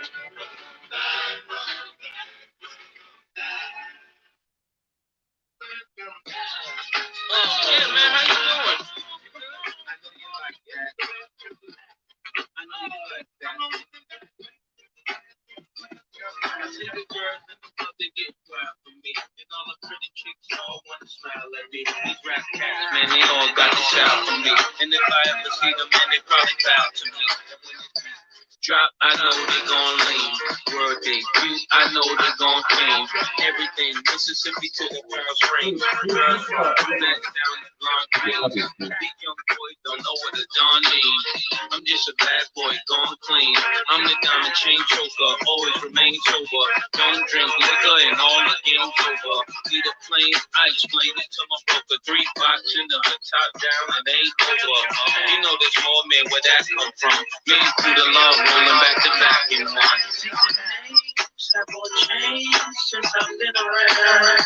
Yeah, man, how you doing? I see the girls in the club, they get wild for me. And all the pretty chicks all wanna smile at me. These rap cats, man, they all got the style for me. And if I ever see them, man, they probably bow to me. Drop, I know they gon' lean. World debut, I know they gon' fame. Everything, Mississippi to the Pearl Springs. Girls from Brunette down to Blonde Queens. These young boys don't know what a Don means. I'm just a bad boy, gone clean. I'm the diamond chain choker, always remain sober. Don't drink liquor and all the game's over. Need a plane, I explain it to my broker. 3 box in the hood, top down, and ain't over. You know there's more man where that come from. Me through the love, rolling back to back in one. Since I've been around.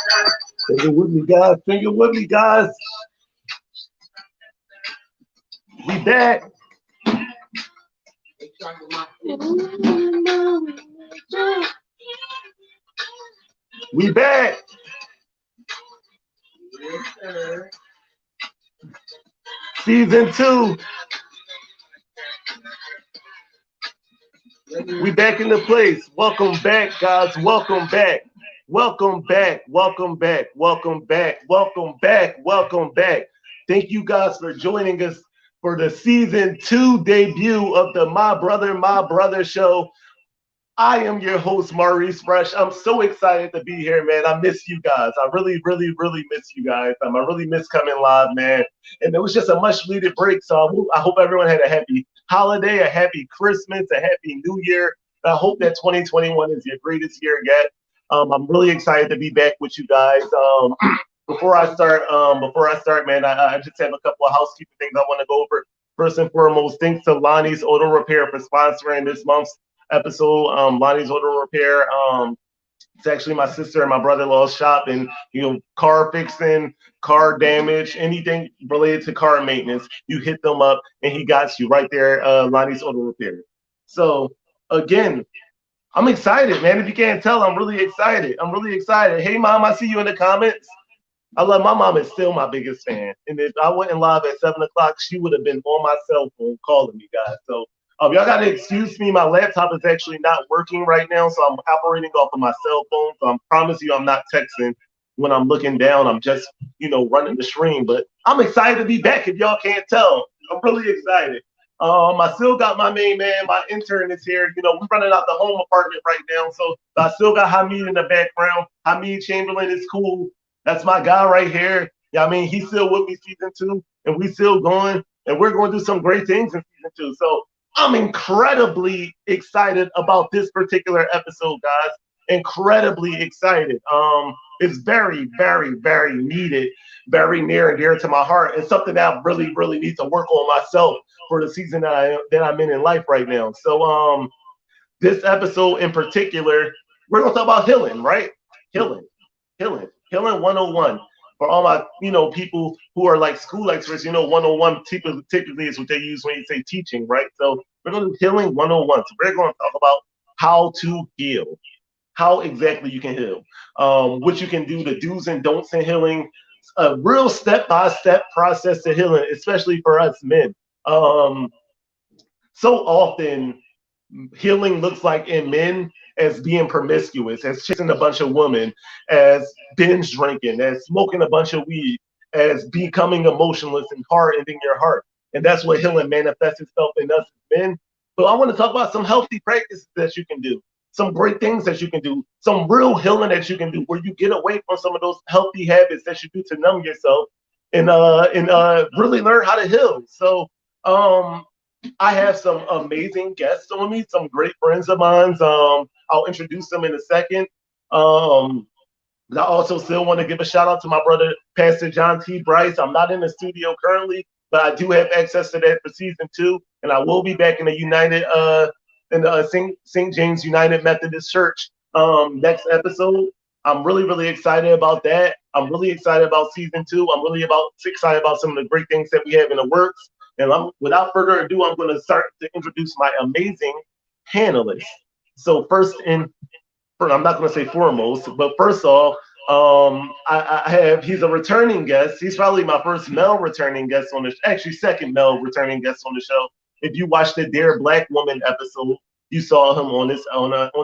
Sing it with me, guys. Sing it with me, guys. We back. We back. Season 2. We back in the place. Welcome back, guys. Welcome back. Welcome back. Welcome back. Welcome back. Welcome back. Welcome back. Thank you guys for joining us for the season 2 debut of the My Brother show. I am your host, Maurice Fresh. I'm so excited to be here, man. I miss you guys. I really, really, really miss you guys. I really miss coming live, man. And it was just a much needed break. So I hope everyone had a happy holiday, a happy Christmas, a happy New Year. I hope that 2021 is your greatest year yet. I'm really excited to be back with you guys. Before I start, man, I just have a couple of housekeeping things I want to go over. First and foremost, thanks to Lonnie's Auto Repair for sponsoring this month's episode. Lonnie's Auto Repair. It's actually my sister and my brother-in-law's shop, and car fixing, car damage, anything related to car maintenance, you hit them up, and he got you right there. Lonnie's Auto Repair. So again, I'm excited, man. If you can't tell, I'm really excited. I'm really excited. Hey, Mom, I see you in the comments. I love my mom is still my biggest fan. And if I went in live at 7 o'clock, she would have been on my cell phone calling me, guys. So y'all got to excuse me. My laptop is actually not working right now, so I'm operating off of my cell phone. So I promise you I'm not texting when I'm looking down. I'm just, running the stream. But I'm excited to be back if y'all can't tell. I'm really excited. I still got my main man, my intern is here. We're running out the home apartment right now. So I still got Hamid in the background. Hamid Chamberlain is cool. That's my guy right here. Yeah, I mean, he's still with me season 2, and we still going, and we're going to do some great things in season 2. So I'm incredibly excited about this particular episode, guys. Incredibly excited. It's very, very, very needed, very near and dear to my heart, and something that I really, really need to work on myself for the season that I'm in life right now. So this episode in particular, we're gonna talk about healing, right? Healing 101. For all my people who are like school experts, 101 typically is what they use when you say teaching, right? So we're going to do healing 101. So we're going to talk about how to heal, how exactly you can heal, what you can do, the do's and don'ts in healing, a real step-by-step process to healing, especially for us men. So often healing looks like in men as being promiscuous, as chasing a bunch of women, as binge drinking, as smoking a bunch of weed, as becoming emotionless and hard ending your heart. And that's what healing manifests itself in us as men. So I want to talk about some healthy practices that you can do, some great things that you can do, some real healing that you can do where you get away from some of those healthy habits that you do to numb yourself and really learn how to heal. So I have some amazing guests on me, some great friends of mine. I'll introduce them in a second. I also still want to give a shout out to my brother, Pastor John T. Bryce. I'm not in the studio currently, but I do have access to that for season 2, and I will be back in the St. James United Methodist Church next episode. I'm really, really excited about that. I'm really excited about season 2. I'm really excited about some of the great things that we have in the works. And without further ado, I'm going to start to introduce my amazing panelists. So I'm not going to say foremost, but first off, I have he's a returning guest. He's probably my first male returning guest on the actually second male returning guest on the show. If you watched the Dear Black Woman episode, you saw him on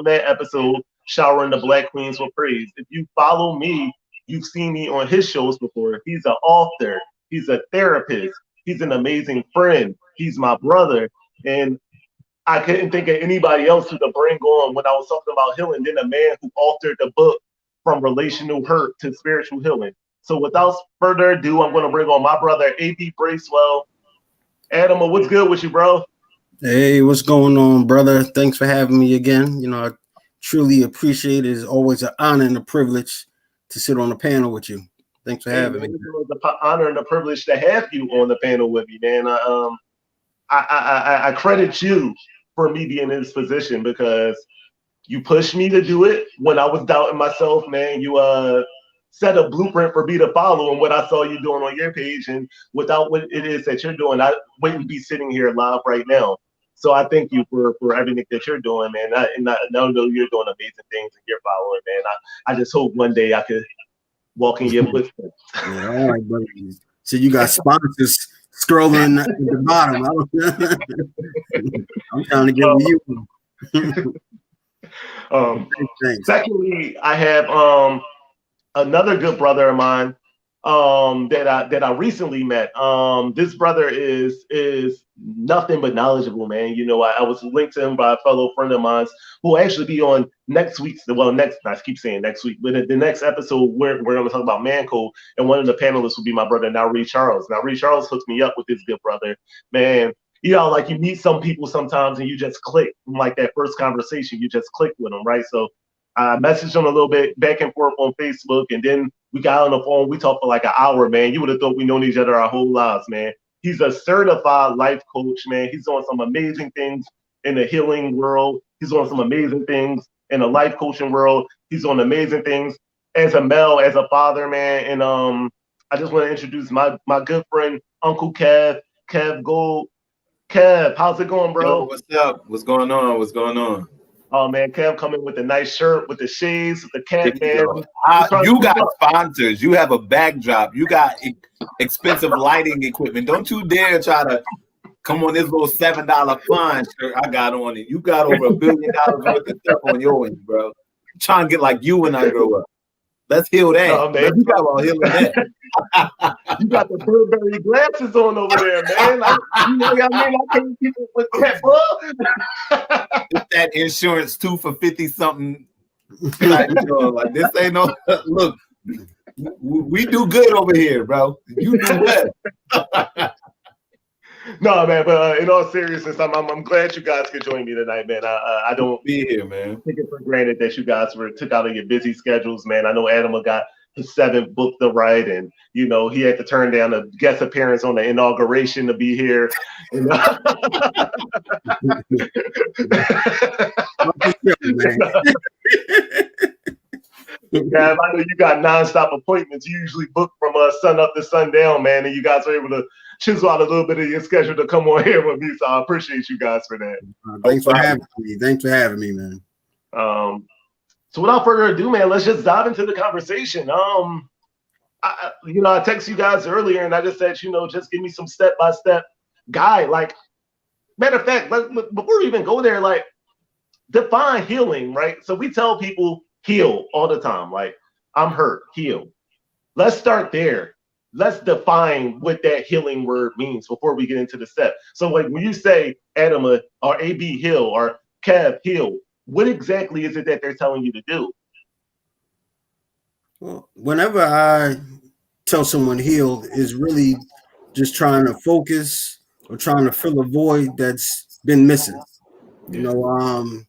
that episode showering the Black Queens with praise. If you follow me, you've seen me on his shows before. He's an author. He's a therapist. He's an amazing friend. He's my brother, and I couldn't think of anybody else who to bring on when I was talking about healing than a man who authored the book From Relational Hurt to Spiritual Healing. So without further ado, I'm going to bring on my brother, A.B. Bracewell. Adam, what's good with you, bro? Hey, what's going on, brother? Thanks for having me again. You know, I truly appreciate it. It's always an honor and a privilege to sit on the panel with you. Thanks for having me. It's an honor and a privilege to have you on the panel with me, man. I credit you for me being in this position because you pushed me to do it when I was doubting myself, man. You set a blueprint for me to follow, and what I saw you doing on your page, and without what it is that you're doing, I wouldn't be sitting here live right now. So I thank you for everything that you're doing, man. I know you're doing amazing things and you're following, man. I just hope one day I could walk in your footsteps. Yeah, all right, brother. So you got sponsors scrolling at the bottom. I'm trying to get with you. Secondly, I have another good brother of mine that I recently met. This brother is nothing but knowledgeable, man. You know, I was linked to him by a fellow friend of mine who will actually be on next week's, I keep saying next week, but the next episode we're going to talk about man code, and one of the panelists will be my brother Nauri Charles. Nauri Charles hooked me up with this good brother, man. You know, like you meet some people sometimes and you just click, like that first conversation, you just click with them, right? So I messaged him a little bit back and forth on Facebook, and then we got on the phone. We talked for like an hour, man. You would have thought we known each other our whole lives, man. He's a certified life coach, man. He's doing some amazing things in the healing world. He's doing some amazing things in the life coaching world. He's doing amazing things as a male, as a father, man. And I just want to introduce my good friend, Uncle Kev Gold. Kev, how's it going, bro? Yo, what's up? What's going on? What's going on? Oh man, Kev coming with a nice shirt, with the shades, with the cap, man. You got sponsors. You have a backdrop. You got expensive lighting equipment. Don't you dare try to come on this little $7 fine shirt I got on it. You got over $1 billion worth of stuff on your end, bro. I'm trying to get like you when I grow up. Let's heal that. Oh, man. You got all healing that. You got the Burberry glasses on over there, man. Like, you know what I mean? I can't keep it with that. It's that insurance too for 50 something. Like, you know, like this ain't no look. We do good over here, bro. You do better. No, man, but in all seriousness, I'm glad you guys could join me tonight, man. I don't be here, man. Take it for granted that you guys took out of your busy schedules, man. I know Adam got his 7th book to write, and you know he had to turn down a guest appearance on the inauguration to be here. You know? Yeah, I know you got nonstop appointments. You usually book from sun up to sundown, man, and you guys are able to chisel out a little bit of your schedule to come on here with me. So I appreciate you guys for that. Thanks for having me. Thanks for having me, man. So without further ado, man, let's just dive into the conversation. I texted you guys earlier, and I just said, just give me some step-by-step guide. Like, matter of fact, before we even go there, like, define healing, right? So we tell people heal all the time. Like, I'm hurt, heal. Let's start there. Let's define what that healing word means before we get into the step. So, like, when you say Adam or AB heal or Kev heal, what exactly is it that they're telling you to do? Well, whenever I tell someone heal, is really just trying to focus or trying to fill a void that's been missing. You know,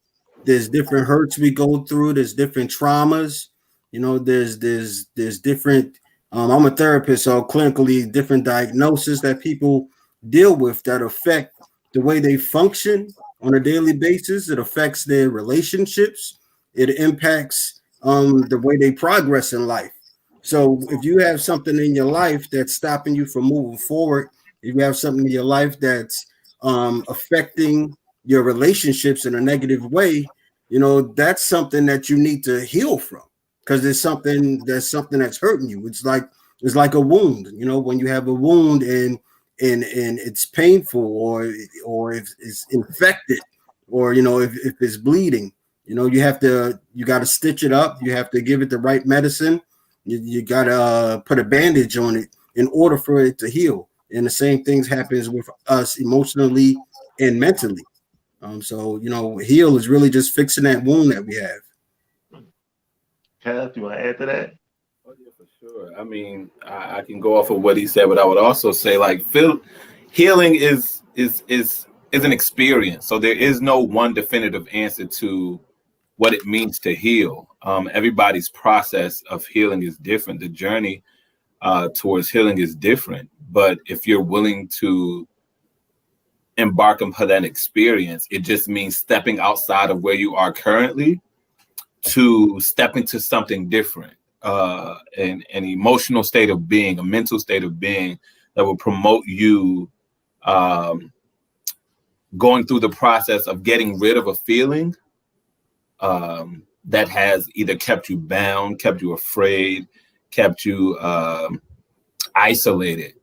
there's different hurts we go through. There's different traumas. You know, there's different. I'm a therapist, so clinically different diagnoses that people deal with that affect the way they function on a daily basis. It affects their relationships. It impacts the way they progress in life. So if you have something in your life that's stopping you from moving forward, if you have something in your life that's affecting your relationships in a negative way, you know, that's something that you need to heal from, because there's something that's hurting you. It's like a wound, you know, when you have a wound and it's painful, or if it's infected, or, you know, if it's bleeding, you know, you got to stitch it up. You have to give it the right medicine. You got to put a bandage on it in order for it to heal. And the same things happens with us emotionally and mentally. So, you know, heal is really just fixing that wound that we have. Kev, you want to add to that? Oh, yeah, for sure. I mean, I can go off of what he said, but I would also say, like, healing is an experience. So there is no one definitive answer to what it means to heal. Everybody's process of healing is different. The journey towards healing is different. But if you're willing to embark upon that experience, it just means stepping outside of where you are currently to step into something different, an emotional state of being, a mental state of being that will promote you going through the process of getting rid of a feeling that has either kept you bound, kept you afraid, kept you isolated,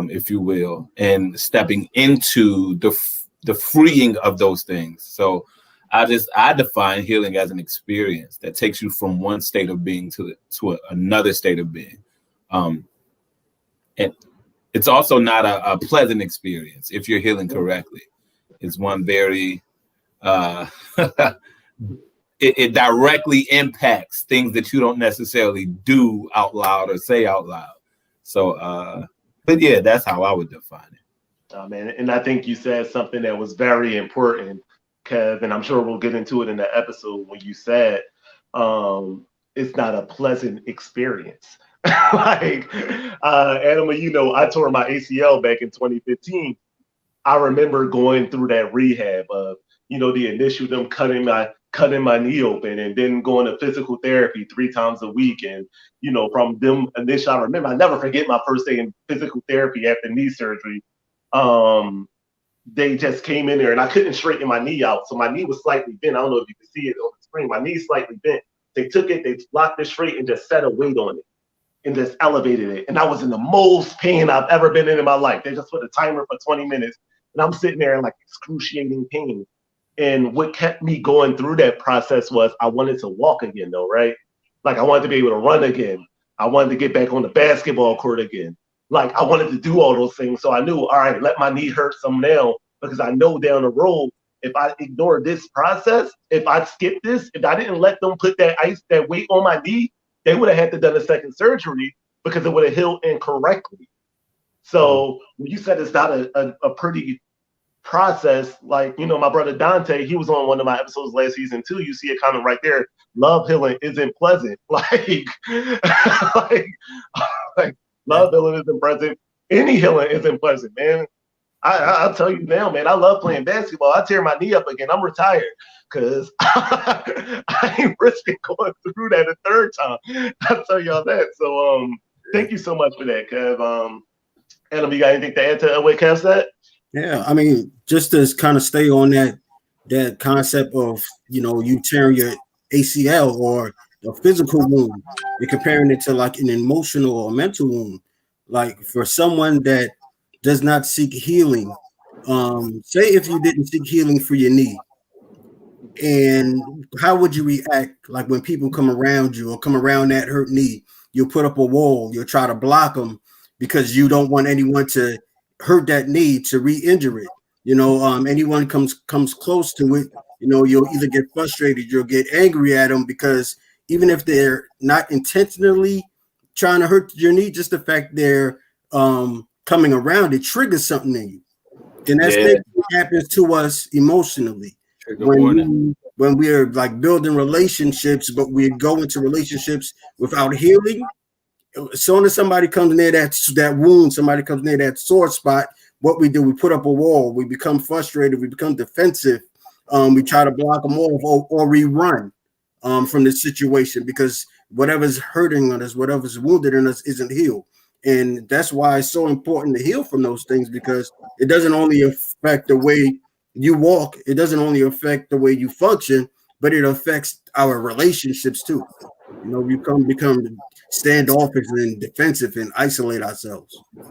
if you will, and stepping into the freeing of those things. So I define healing as an experience that takes you from one state of being to another state of being. And it's also not a pleasant experience if you're healing correctly. It's one very it directly impacts things that you don't necessarily do out loud or say out loud. So, but yeah, that's how I would define it. Oh, man, and I think you said something that was very important, Kev, and I'm sure we'll get into it in the episode when you said it's not a pleasant experience. Like, Adam, you know, I tore my ACL back in 2015. I remember going through that rehab of, you know, the initial them cutting my knee open, and then going to physical therapy 3 times a week. And, you know, from them initial, I remember, I never forget my first day in physical therapy after knee surgery. They just came in there and I couldn't straighten my knee out. So my knee was slightly bent. I don't know if you can see it on the screen. My knee's slightly bent. They took it, they locked it straight and just set a weight on it and just elevated it. And I was in the most pain I've ever been in my life. They just put a timer for 20 minutes and I'm sitting there in like excruciating pain. And what kept me going through that process was I wanted to walk again, though, right? Like I wanted to be able to run again. I wanted to get back on the basketball court again. Like I wanted to do all those things. So I knew, all right, let my knee hurt some now, because I know down the road, if I ignore this process, if I skip this, if I didn't let them put that weight on my knee, they would have had to done a second surgery because it would have healed incorrectly. So when you said it's not a pretty process, like, you know, my brother Dante, he was on one of my episodes last season too. You see a comment right there. Love healing isn't pleasant. Like love healing isn't pleasant. Any healing isn't pleasant, man. I'll tell you now, man. I love playing basketball. I tear my knee up again, I'm retired because I ain't risking going through that a third time. I'll tell y'all that. So thank you so much for that, Kev. Adam, you got anything to add to what Kev said? Yeah, I mean, just to kind of stay on that concept of, you know, you tearing your ACL or a physical wound, you're comparing it to like an emotional or mental wound. Like for someone that does not seek healing, say if you didn't seek healing for your knee, and how would you react? Like when people come around you or come around that hurt knee, you'll put up a wall, you'll try to block them because you don't want anyone to hurt that knee to re-injure it. You know, anyone comes close to it, you know, you'll either get frustrated, you'll get angry at them, because even if they're not intentionally trying to hurt your knee, just the fact they're coming around, it triggers something in you. And that's what happens to us emotionally when we're like building relationships, but we go into relationships without healing. As soon as somebody comes near that wound, somebody comes near that sore spot, what we do, we put up a wall, we become frustrated, we become defensive, we try to block them off, or we run from the situation because whatever's hurting us, whatever's wounded in us isn't healed. And that's why it's so important to heal from those things, because it doesn't only affect the way you walk, it doesn't only affect the way you function, but it affects our relationships too. You know, we become standoffish and defensive and isolate ourselves. That's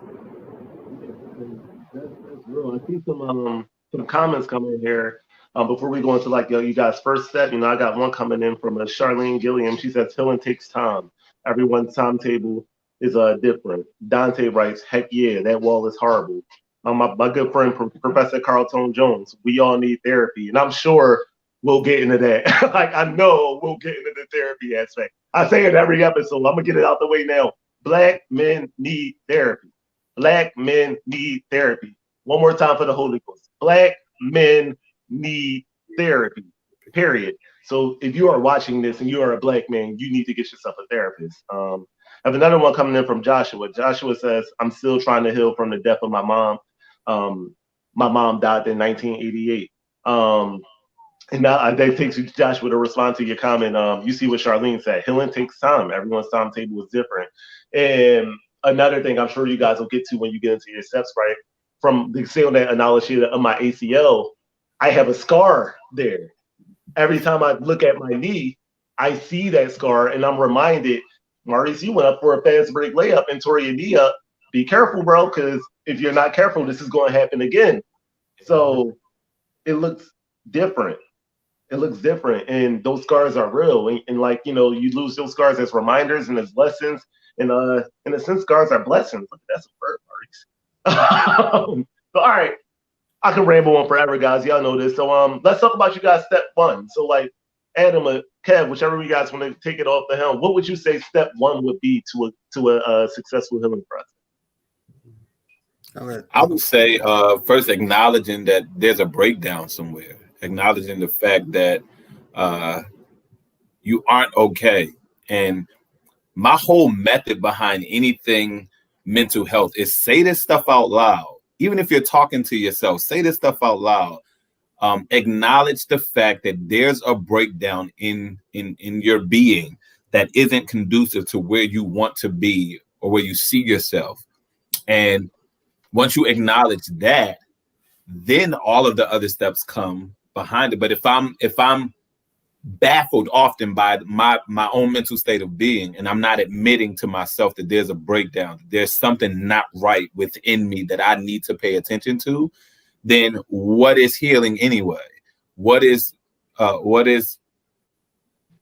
real. I see some comments coming here. Before we go into like you guys' first step, I got one coming in from Charlene Gilliam. She says healing takes time. Everyone's timetable is different. Dante writes, "Heck yeah, that wall is horrible." My good friend Professor Carlton Jones. We all need therapy, and I'm sure we'll get into that. Like I know we'll get into the therapy aspect. I say it every episode. I'm gonna get it out the way now. Black men need therapy. Black men need therapy. One more time for the Holy Ghost. Black men need therapy, period. So if you are watching this and you are a black man, you need to get yourself a therapist. I have another one coming in from Joshua. Joshua says, "I'm still trying to heal from the death of my mom. My mom died in 1988. And now that takes you, Joshua, to respond to your comment. You see what Charlene said. Healing takes time. Everyone's timetable is different. And another thing I'm sure you guys will get to when you get into your steps, right? From the saying that analogy of my ACL, I have a scar there. Every time I look at my knee, I see that scar and I'm reminded, Maurice, you went up for a fast break layup and tore your knee up. Be careful, bro, because if you're not careful, this is going to happen again. So it looks different. It looks different. And those scars are real. And like, you lose those scars as reminders and as lessons. And in a sense, scars are blessings. Look, that's a word, Maurice. So, all right. I can ramble on forever, guys. Y'all know this. So let's talk about you guys step one. So like Adam or Kev, whichever you guys want to take it off the helm, what would you say step one would be to a successful healing process? I would say first acknowledging that there's a breakdown somewhere, acknowledging the fact that you aren't okay. And my whole method behind anything mental health is say this stuff out loud. Even if you're talking to yourself, say this stuff out loud. Acknowledge the fact that there's a breakdown in your being that isn't conducive to where you want to be or where you see yourself. And once you acknowledge that, then all of the other steps come behind it. But if I'm baffled often by my own mental state of being, and I'm not admitting to myself that there's a breakdown, there's something not right within me that I need to pay attention to, then what is healing anyway? What is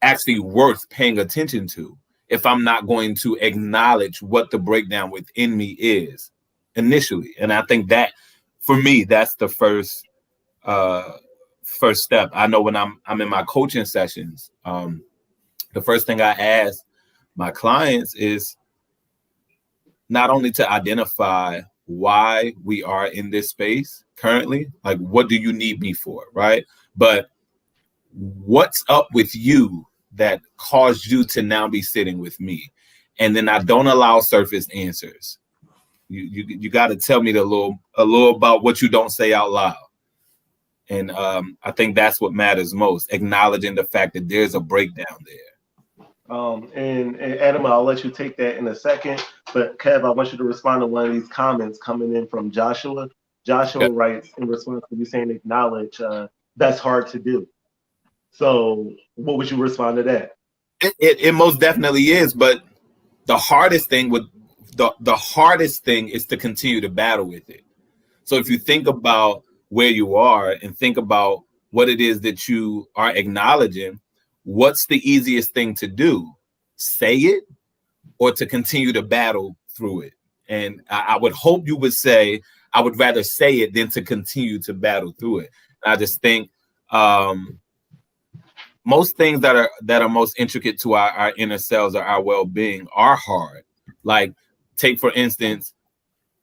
actually worth paying attention to if I'm not going to acknowledge what the breakdown within me is initially? And I think that for me, that's the first step. I know when I'm in my coaching sessions, the first thing I ask my clients is not only to identify why we are in this space currently, like what do you need me for, right? But what's up with you that caused you to now be sitting with me? And then I don't allow surface answers. You got to tell me a little about what you don't say out loud. And I think that's what matters most, acknowledging the fact that there's a breakdown there. And Adam, I'll let you take that in a second. But Kev, I want you to respond to one of these comments coming in from Joshua. Joshua writes in response to you saying acknowledge, that's hard to do. So what would you respond to that? It most definitely is. But the hardest thing is to continue to battle with it. So if you think about where you are and think about what it is that you are acknowledging, what's the easiest thing to do? Say it or to continue to battle through it? And I would hope you would say, I would rather say it than to continue to battle through it. And I just think most things that are most intricate to our inner selves or our well-being are hard. Like take, for instance,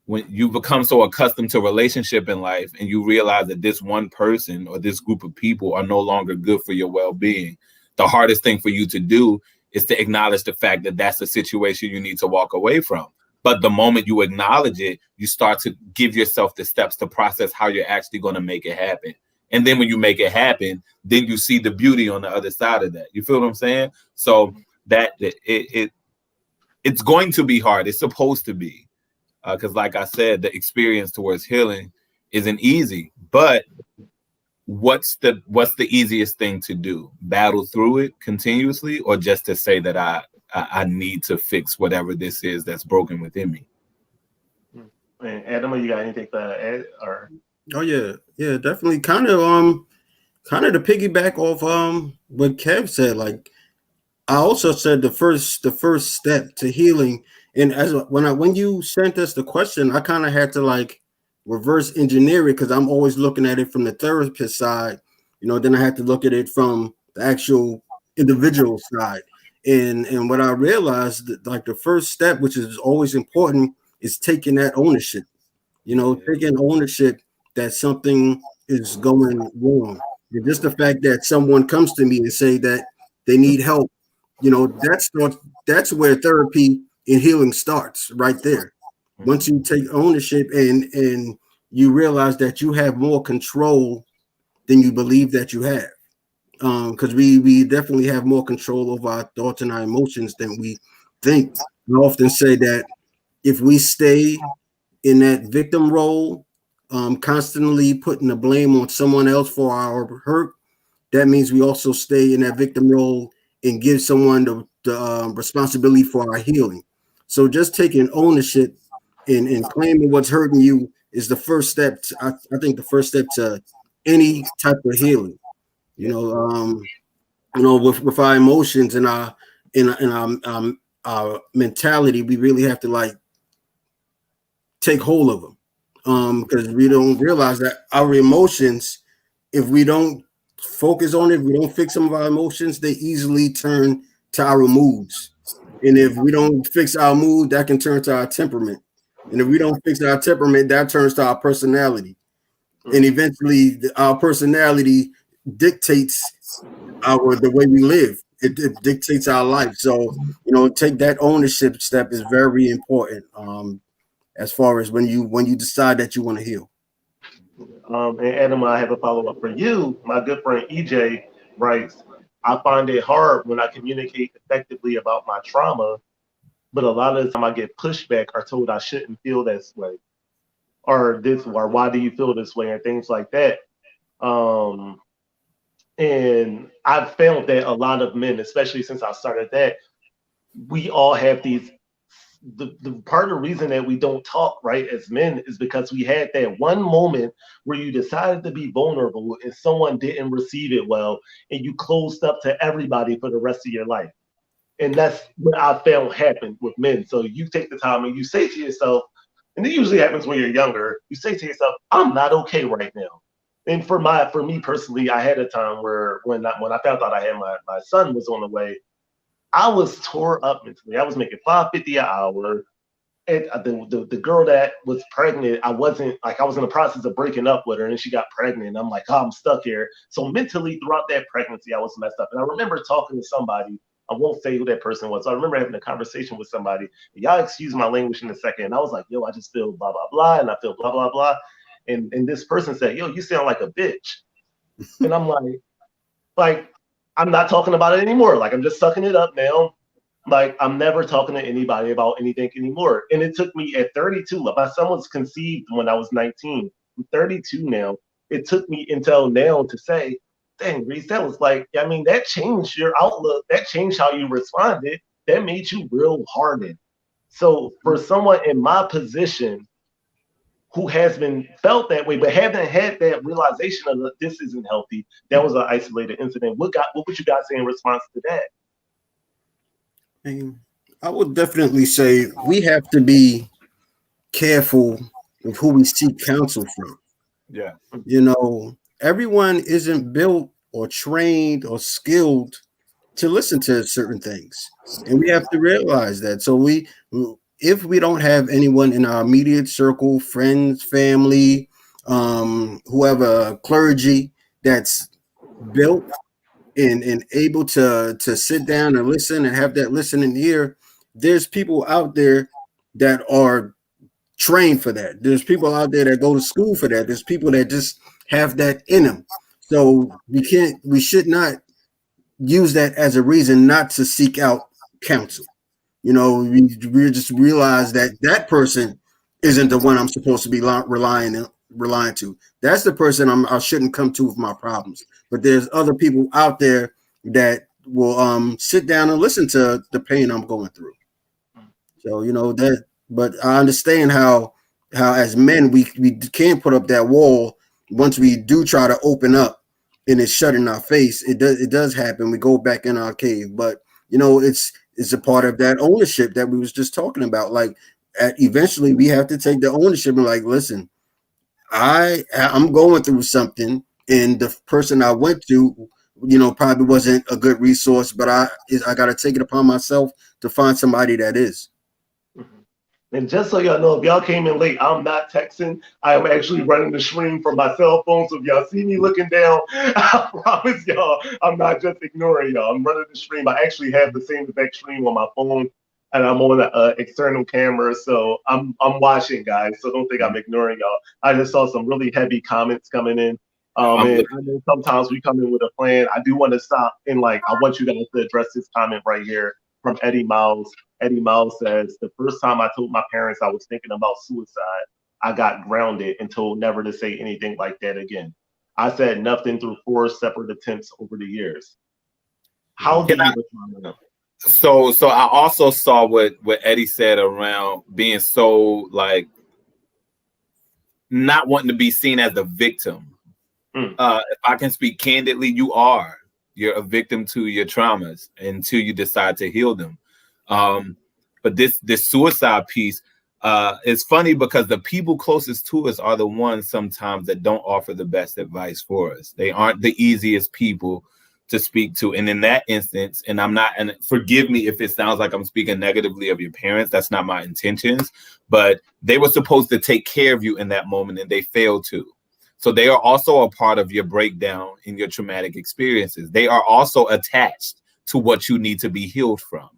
when you become so accustomed to relationship in life and you realize that this one person or this group of people are no longer good for your well-being, the hardest thing for you to do is to acknowledge the fact that that's a situation you need to walk away from. But the moment you acknowledge it, you start to give yourself the steps to process how you're actually going to make it happen. And then when you make it happen, then you see the beauty on the other side of that. You feel what I'm saying? So that it's going to be hard. It's supposed to be. Because like I said, the experience towards healing isn't easy. But what's the easiest thing to do? Battle through it continuously, or just to say that I need to fix whatever this is that's broken within me? And Adam, you got anything to add? Or Oh yeah, definitely. Kind of to piggyback off what Kev said. Like I also said, the first step to healing. And when you sent us the question, I kind of had to like reverse engineer it, because I'm always looking at it from the therapist side. Then I had to look at it from the actual individual side. And what I realized, that like the first step, which is always important, is taking that ownership. Taking ownership that something is going wrong. And just the fact that someone comes to me and say that they need help, that's where therapy and healing starts, right there. Once you take ownership and you realize that you have more control than you believe that you have. Because we definitely have more control over our thoughts and our emotions than we think. I often say that if we stay in that victim role, constantly putting the blame on someone else for our hurt, that means we also stay in that victim role and give someone the responsibility for our healing. So just taking ownership and claiming what's hurting you is the first step. I think the first step to any type of healing. With our emotions and our mentality, we really have to like take hold of them, because we don't realize that our emotions, if we don't focus on it, we don't fix some of our emotions, they easily turn to our moods. And if we don't fix our mood, that can turn to our temperament. And if we don't fix our temperament, that turns to our personality. And eventually our personality dictates the way we live. It dictates our life. So, take that ownership step is very important. As far as when you decide that you want to heal. And Adam, I have a follow-up for you. My good friend EJ writes, I find it hard when I communicate effectively about my trauma, but a lot of the time I get pushback or told I shouldn't feel this way, or why do you feel this way, and things like that. And I've found that a lot of men, especially since I started that, we all have these. The part of the reason that we don't talk, right, as men is because we had that one moment where you decided to be vulnerable and someone didn't receive it well, and you closed up to everybody for the rest of your life. And that's what I found happened with men. So you take the time and you say to yourself, and it usually happens when you're younger, you say to yourself, I'm not okay right now. And for me personally, I had a time where when I found out I had my son was on the way, I was tore up mentally. I was making $5.50 an hour. And the girl that was pregnant, I was in the process of breaking up with her, and she got pregnant. And I'm like, oh, I'm stuck here. So mentally, throughout that pregnancy, I was messed up. And I remember talking to somebody. I won't say who that person was. So I remember having a conversation with somebody. Y'all excuse my language in a second. And I was like, yo, I just feel blah, blah, blah. And I feel blah, blah, blah. And this person said, yo, you sound like a bitch. And I'm like, I'm not talking about it anymore. Like, I'm just sucking it up now. Like, I'm never talking to anybody about anything anymore. And it took me at 32. My son was conceived when I was 19. I'm 32 now. It took me until now to say, dang, Reese, that was like, I mean, that changed your outlook. That changed how you responded. That made you real hardened. So for someone in my position who has been felt that way, but haven't had that realization of this isn't healthy, that was an isolated incident. What would you guys say in response to that? I would definitely say we have to be careful of who we seek counsel from. Yeah. Everyone isn't built or trained or skilled to listen to certain things. And we have to realize that. So if we don't have anyone in our immediate circle, friends, family, whoever, clergy, that's built and able to sit down and listen and have that listening ear, there's people out there that are trained for that. There's people out there that go to school for that. There's people that just have that in them. So we should not use that as a reason not to seek out counsel. We just realize that person isn't the one I'm supposed to be relying relying to. That's the person I shouldn't come to with my problems. But there's other people out there that will sit down and listen to the pain I'm going through. So that. But I understand how as men we can't put up that wall once we do try to open up and it's shut in our face. It does happen. We go back in our cave. But it's a part of that ownership that we was just talking about. Like eventually we have to take the ownership and like, listen, I'm going through something, and the person I went to, probably wasn't a good resource, but I got to take it upon myself to find somebody that is. And just so y'all know, if y'all came in late, I'm not texting. I am actually running the stream from my cell phone. So if y'all see me looking down, I promise y'all, I'm not just ignoring y'all. I'm running the stream. I actually have the same exact stream on my phone, and I'm on an external camera. So I'm watching, guys. So don't think I'm ignoring y'all. I just saw some really heavy comments coming in. And I know sometimes we come in with a plan. I do want to stop and I want you guys to address this comment right here from Eddie Miles. Eddie Miles says, the first time I told my parents I was thinking about suicide, I got grounded and told never to say anything like that again. I said nothing through 4 separate attempts over the years. How do you respond to them? So I also saw what Eddie said around being so not wanting to be seen as a victim. If I can speak candidly, you're a victim to your traumas until you decide to heal them. But this suicide piece is funny because the people closest to us are the ones sometimes that don't offer the best advice for us. They aren't the easiest people to speak to. And in that instance, and forgive me if it sounds like I'm speaking negatively of your parents, that's not my intentions, but they were supposed to take care of you in that moment and they failed to. So they are also a part of your breakdown in your traumatic experiences. They are also attached to what you need to be healed from.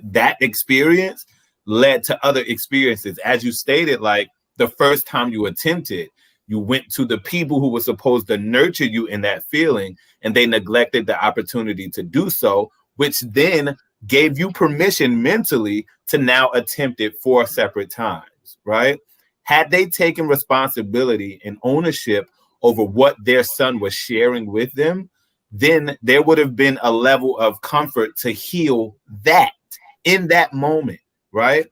That experience led to other experiences. As you stated, the first time you attempted, you went to the people who were supposed to nurture you in that feeling, and they neglected the opportunity to do so, which then gave you permission mentally to now attempt it 4 separate times, right? Had they taken responsibility and ownership over what their son was sharing with them, then there would have been a level of comfort to heal that in that moment, right?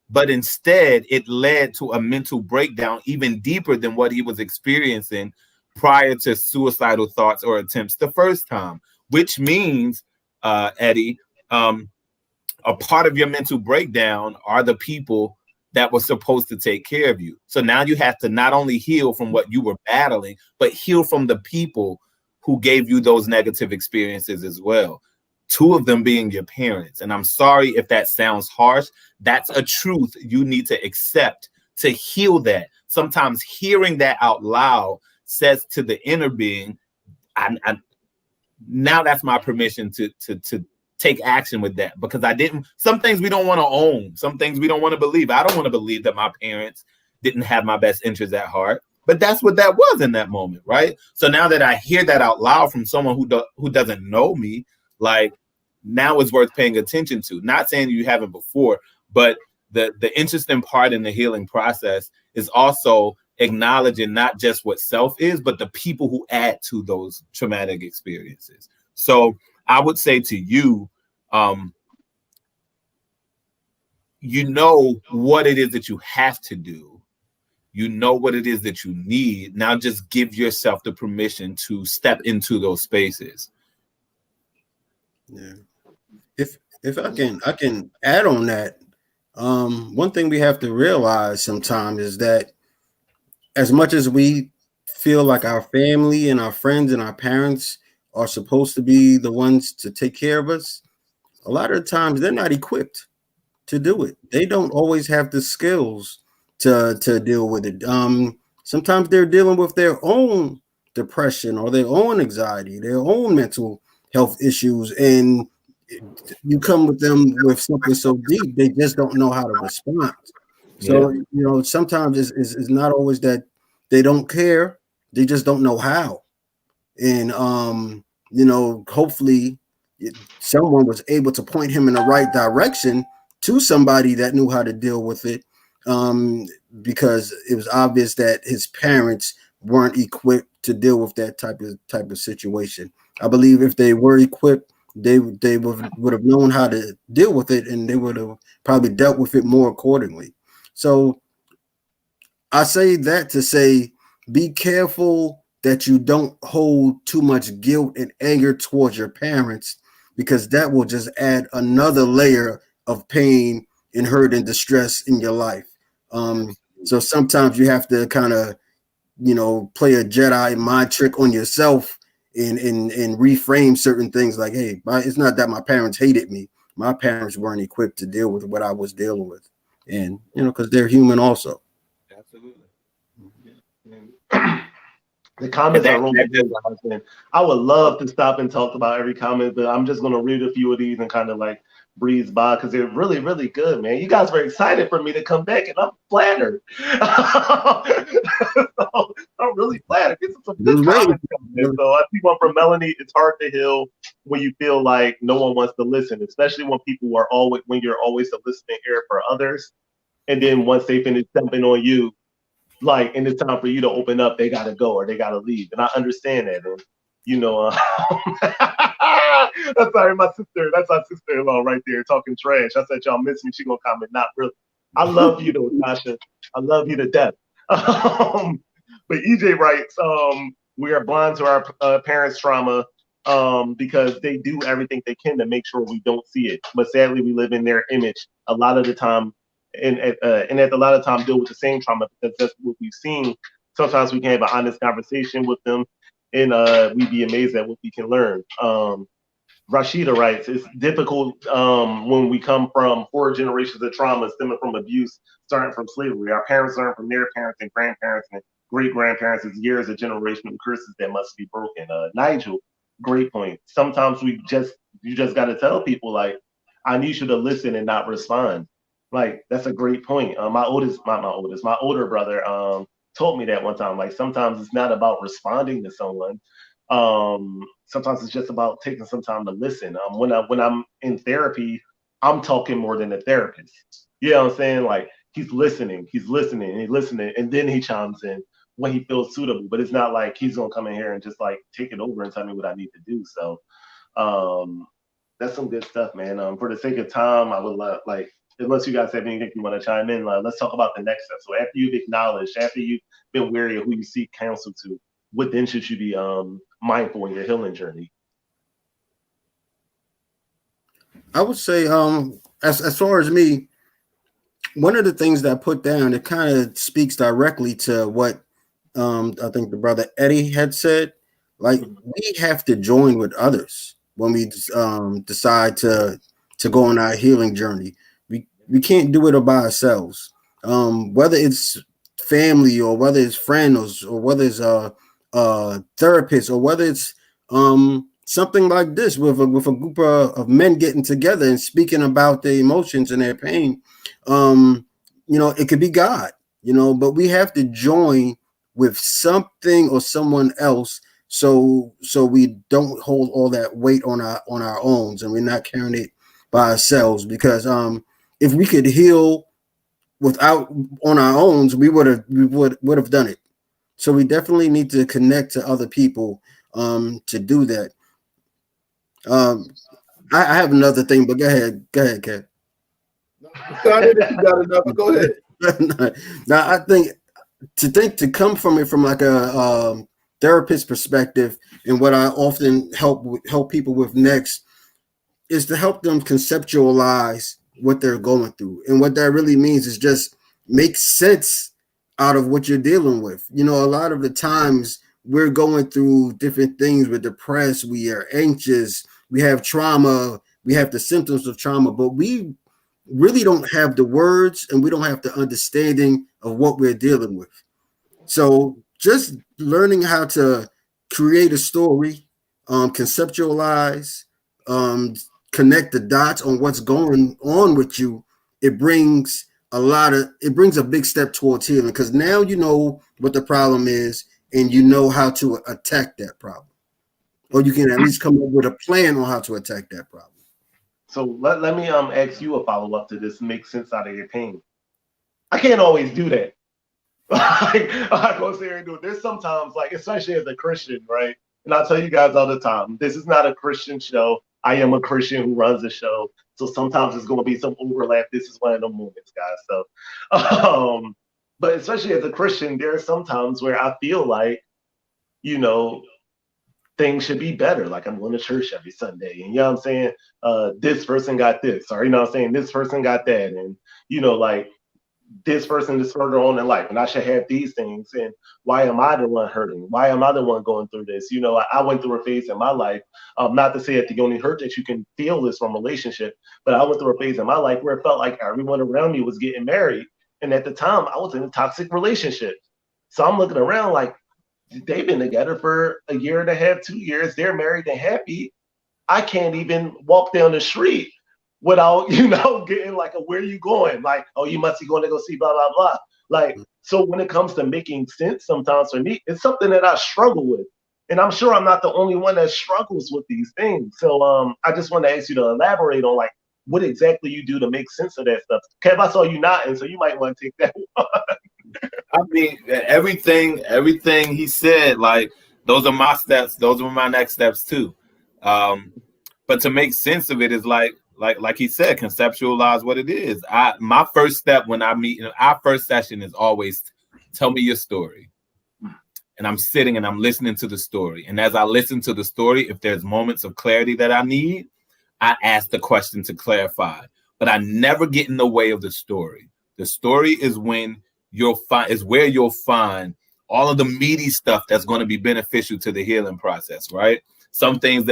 But instead, it led to a mental breakdown even deeper than what he was experiencing prior to suicidal thoughts or attempts the first time, which means, Eddie, a part of your mental breakdown are the people that were supposed to take care of you. So now you have to not only heal from what you were battling, but heal from the people who gave you those negative experiences as well. 2 of them being your parents. And I'm sorry if that sounds harsh. That's a truth you need to accept to heal that. Sometimes hearing that out loud says to the inner being, now that's my permission to take action with that, because some things we don't want to own, some things we don't want to believe. I don't want to believe that my parents didn't have my best interests at heart, but that's what that was in that moment, right? So now that I hear that out loud from someone who doesn't know me, now it's worth paying attention to. Not saying you haven't before, but the interesting part in the healing process is also acknowledging not just what self is, but the people who add to those traumatic experiences. So I would say to you, you know what it is that you have to do. You know what it is that you need. Now just give yourself the permission to step into those spaces. Yeah. If I can add on that, one thing we have to realize sometimes is that as much as we feel like our family and our friends and our parents are supposed to be the ones to take care of us, a lot of the times they're not equipped to do it. They don't always have the skills to deal with it. Sometimes they're dealing with their own depression or their own anxiety, their own mental health issues, and you come with them with something so deep, they just don't know how to respond. So, sometimes it's not always that they don't care, they just don't know how. And, hopefully someone was able to point him in the right direction to somebody that knew how to deal with it. because it was obvious that his parents weren't equipped to deal with that type of situation. I believe if they were equipped, they would have known how to deal with it, and they would have probably dealt with it more accordingly. So I say that to say, be careful that you don't hold too much guilt and anger towards your parents, because that will just add another layer of pain and hurt and distress in your life. So sometimes you have to kind of, play a Jedi mind trick on yourself and reframe certain things like, hey, it's not that my parents hated me. My parents weren't equipped to deal with what I was dealing with. And, because they're human also. Absolutely. The comments are really good, guys, and I would love to stop and talk about every comment, but I'm just going to read a few of these and kind of like breeze by because they're really, really good, man. You guys were excited for me to come back, and I'm flattered. So, I'm really flattered. This is some good comments. So I see one from Melanie. It's hard to heal when you feel like no one wants to listen, especially when you're always a listening ear for others, and then once they finish jumping on you, like, and it's time for you to open up, they gotta go or they gotta leave, and I understand that. And that's sorry, that's my sister-in-law right there talking trash. I said y'all miss me. She gonna comment, not really. I love you though, Tasha. I love you to death. But EJ writes, we are blind to our parents' trauma because they do everything they can to make sure we don't see it. But sadly, we live in their image a lot of the time. And at a lot of times deal with the same trauma because that's what we've seen. Sometimes we can have an honest conversation with them, and we'd be amazed at what we can learn. Rashida writes, it's difficult when we come from 4 generations of trauma stemming from abuse, starting from slavery. Our parents learn from their parents and grandparents and great-grandparents. It's years of generational curses that must be broken. Nigel, great point. Sometimes you just got to tell people, like, I need you to listen and not respond. Like, that's a great point. My older brother told me that one time. Like, sometimes it's not about responding to someone. Sometimes it's just about taking some time to listen. When I'm in therapy, I'm talking more than the therapist. You know what I'm saying? Like, he's listening, and then he chimes in when he feels suitable. But it's not like he's gonna come in here and just like take it over and tell me what I need to do. So that's some good stuff, man. For the sake of time, I would like, unless you guys have anything you want to chime in, let's talk about the next step. So after you've been wary of who you seek counsel to, what then should you be mindful in your healing journey? I would say, as far as me, one of the things that I put down, it kind of speaks directly to what I think the brother Eddie had said. Like, we have to join with others when we decide to go on our healing journey. We can't do it by ourselves. Whether it's family or whether it's friends or whether it's a therapist or whether it's something like this with a group of men getting together and speaking about their emotions and their pain. It could be God, but we have to join with something or someone else so we don't hold all that weight on our own, and we're not carrying it by ourselves. Because if we could heal without on our own, we would have done it. So we definitely need to connect to other people to do that. I have another thing, but go ahead, Kat. Go ahead. Now, I think to come from it from like a therapist perspective, and what I often help people with next is to help them conceptualize what they're going through. And what that really means is just make sense out of what you're dealing with. A lot of the times we're going through different things. We're depressed, we are anxious, we have trauma, we have the symptoms of trauma, but we really don't have the words and we don't have the understanding of what we're dealing with. So just learning how to create a story, conceptualize, connect the dots on what's going on with you, it brings a big step towards healing, because now you know what the problem is and you know how to attack that problem, or you can at least come up with a plan on how to attack that problem. So let me ask you a follow-up to this, make sense out of your pain. I can't always do that. Like, I go sit here and do it. There's sometimes, like, especially as a Christian, right? And I tell you guys all the time, this is not a Christian show. I am a Christian who runs the show. So sometimes there's going to be some overlap. This is one of the moments, guys. So, but especially as a Christian, there are some times where I feel like, you know, things should be better. Like I'm going to church every Sunday, and you know what I'm saying? This person got this, or you know what I'm saying? This person got that, and you know, like this person is further on in life, and I should have these things. And why am I the one hurting? Why am I the one going through this? You know, I went through a phase in my life, not to say that the only hurt that you can feel is from relationship, but I went through a phase in my life where it felt like everyone around me was getting married. And at the time, I was in a toxic relationship. So I'm looking around like, they've been together for a year and a half, 2 years. They're married and happy. I can't even walk down the street without, you know, getting like, where are you going? Like, oh, you must be going to go see blah, blah, blah. Like, so when it comes to making sense sometimes for me, it's something that I struggle with. And I'm sure I'm not the only one that struggles with these things. So I just want to ask you to elaborate on like what exactly you do to make sense of that stuff. Kev, I saw you nodding, so you might want to take that one. I mean, everything he said, like those are my steps. Those are my next steps too. But to make sense of it is like he said, conceptualize what it is. My first step when I meet, our first session is always tell me your story. And I'm sitting and I'm listening to the story. And as I listen to the story, if there's moments of clarity that I need, I ask the question to clarify. But I never get in the way of the story. The story is when where you'll find all of the meaty stuff that's going to be beneficial to the healing process, right? Some things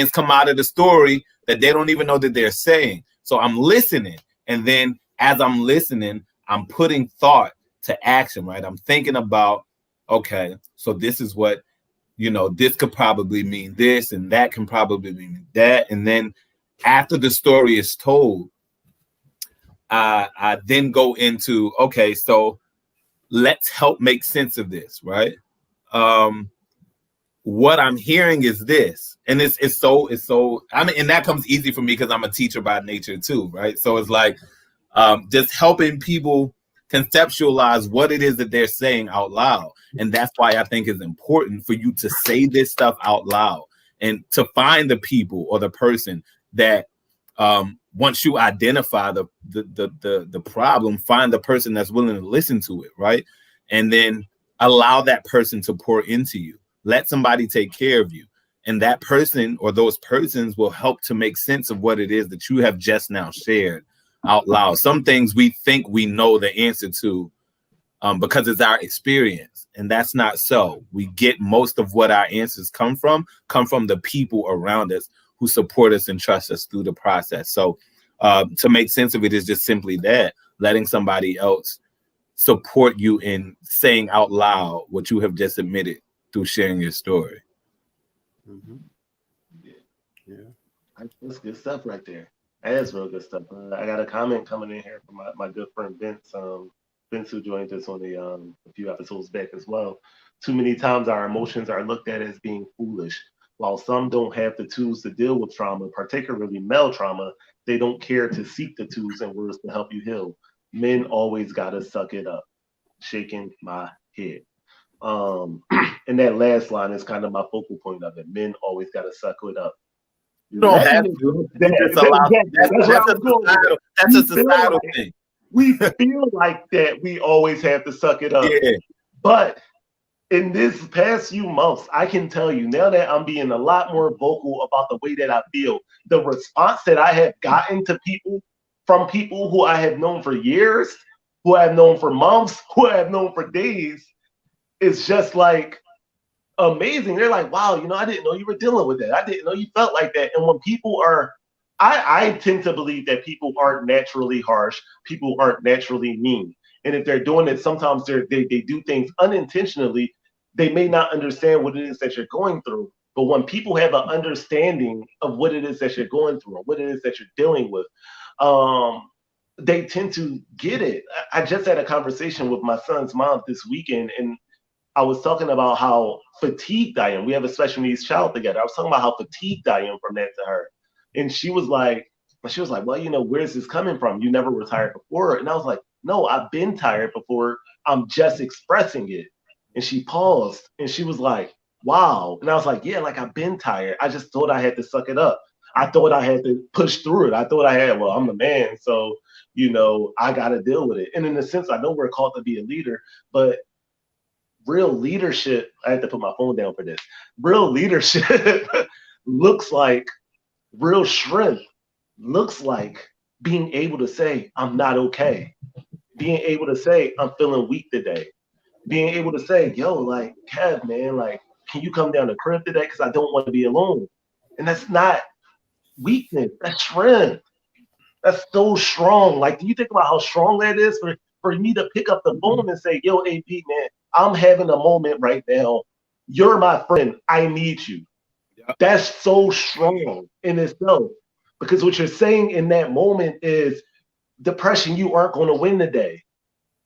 come out of the story that they don't even know that they're saying. So I'm listening. And then as I'm listening, I'm putting thought to action, right? I'm thinking about, okay, so this is what, you know, this could probably mean this, and that can probably mean that. And then after the story is told, I then go into, okay, so let's help make sense of this, right? What I'm hearing is this, and it's so I mean, and that comes easy for me because I'm a teacher by nature too, right? So it's like just helping people conceptualize what it is that they're saying out loud. And that's why I think it's important for you to say this stuff out loud and to find the people or the person that once you identify the problem, find the person that's willing to listen to it, right? And then allow that person to pour into you. Let somebody take care of you. And that person or those persons will help to make sense of what it is that you have just now shared out loud. Some things we think we know the answer to because it's our experience. And that's not so. We get most of what our answers come from the people around us who support us and trust us through the process. So to make sense of it is just simply that, letting somebody else support you in saying out loud what you have just admitted through sharing your story. Mm-hmm. Yeah. That's good stuff right there. That's real good stuff. I got a comment coming in here from my good friend Vince. Vince, who joined us on a few episodes back as well. Too many times our emotions are looked at as being foolish. While some don't have the tools to deal with trauma, particularly male trauma, they don't care to seek the tools and words to help you heal. Men always gotta suck it up. Shaking my head. And that last line is kind of my focal point of it. Men always gotta suck it up. You don't have to. That's a societal thing. We feel like that we always have to suck it up. Yeah. But in this past few months, I can tell you now that I'm being a lot more vocal about the way that I feel, the response that I have gotten to people from people who I have known for years, who I have known for months, who I have known for days, is just like amazing. They're like, wow, I didn't know you were dealing with that. I didn't know you felt like that. And when people are, I tend to believe that people aren't naturally harsh. People aren't naturally mean. And if they're doing it, sometimes they do things unintentionally. They may not understand what it is that you're going through. But when people have an understanding of what it is that you're going through, or what it is that you're dealing with, they tend to get it. I just had a conversation with my son's mom this weekend, and I was talking about how fatigued I am. We have a special needs child together. I was talking about how fatigued I am from that to her. And she was like, well, where's this coming from? You never retired before. And I was like, no, I've been tired before. I'm just expressing it. And she paused and she was like, wow. And I was like, yeah, like I've been tired. I just thought I had to suck it up. I thought I had to push through it. I thought I had, well, I'm the man. So, I got to deal with it. And in a sense, I know we're called to be a leader, but real leadership, I had to put my phone down for this. Real leadership looks like real strength, looks like being able to say, I'm not okay. Being able to say, I'm feeling weak today. Being able to say, yo, like, Kev, man, like, can you come down to crib today? Because I don't want to be alone. And that's not weakness, that's strength. That's so strong. Like, do you think about how strong that is for me to pick up the phone and say, yo, AP, man, I'm having a moment right now. You're my friend. I need you. Yep. That's so strong in itself. Because what you're saying in that moment is depression, you aren't going to win the day.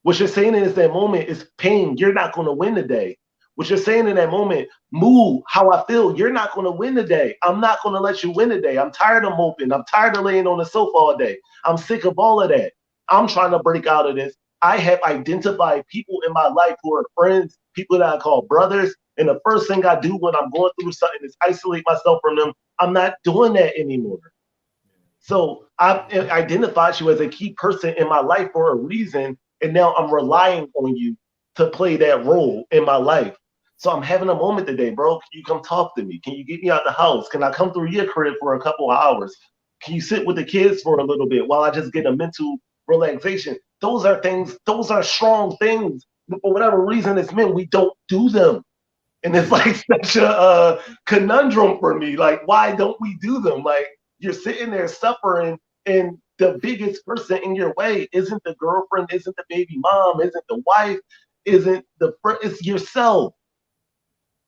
What you're saying in that moment is pain, you're not going to win the day. What you're saying in that moment, mood, how I feel, you're not going to win the day. I'm not going to let you win the day. I'm tired of moping. I'm tired of laying on the sofa all day. I'm sick of all of that. I'm trying to break out of this. I have identified people in my life who are friends, people that I call brothers. And the first thing I do when I'm going through something is isolate myself from them. I'm not doing that anymore. So I've identified you as a key person in my life for a reason. And now I'm relying on you to play that role in my life. So I'm having a moment today, bro. Can you come talk to me? Can you get me out the house? Can I come through your crib for a couple of hours? Can you sit with the kids for a little bit while I just get a mental relaxation? Those are things, those are strong things. But for whatever reason, as men, we don't do them. And it's like such a conundrum for me. Like, why don't we do them? Like, you're sitting there suffering, and the biggest person in your way isn't the girlfriend, isn't the baby mom, isn't the wife, isn't the friend, it's yourself.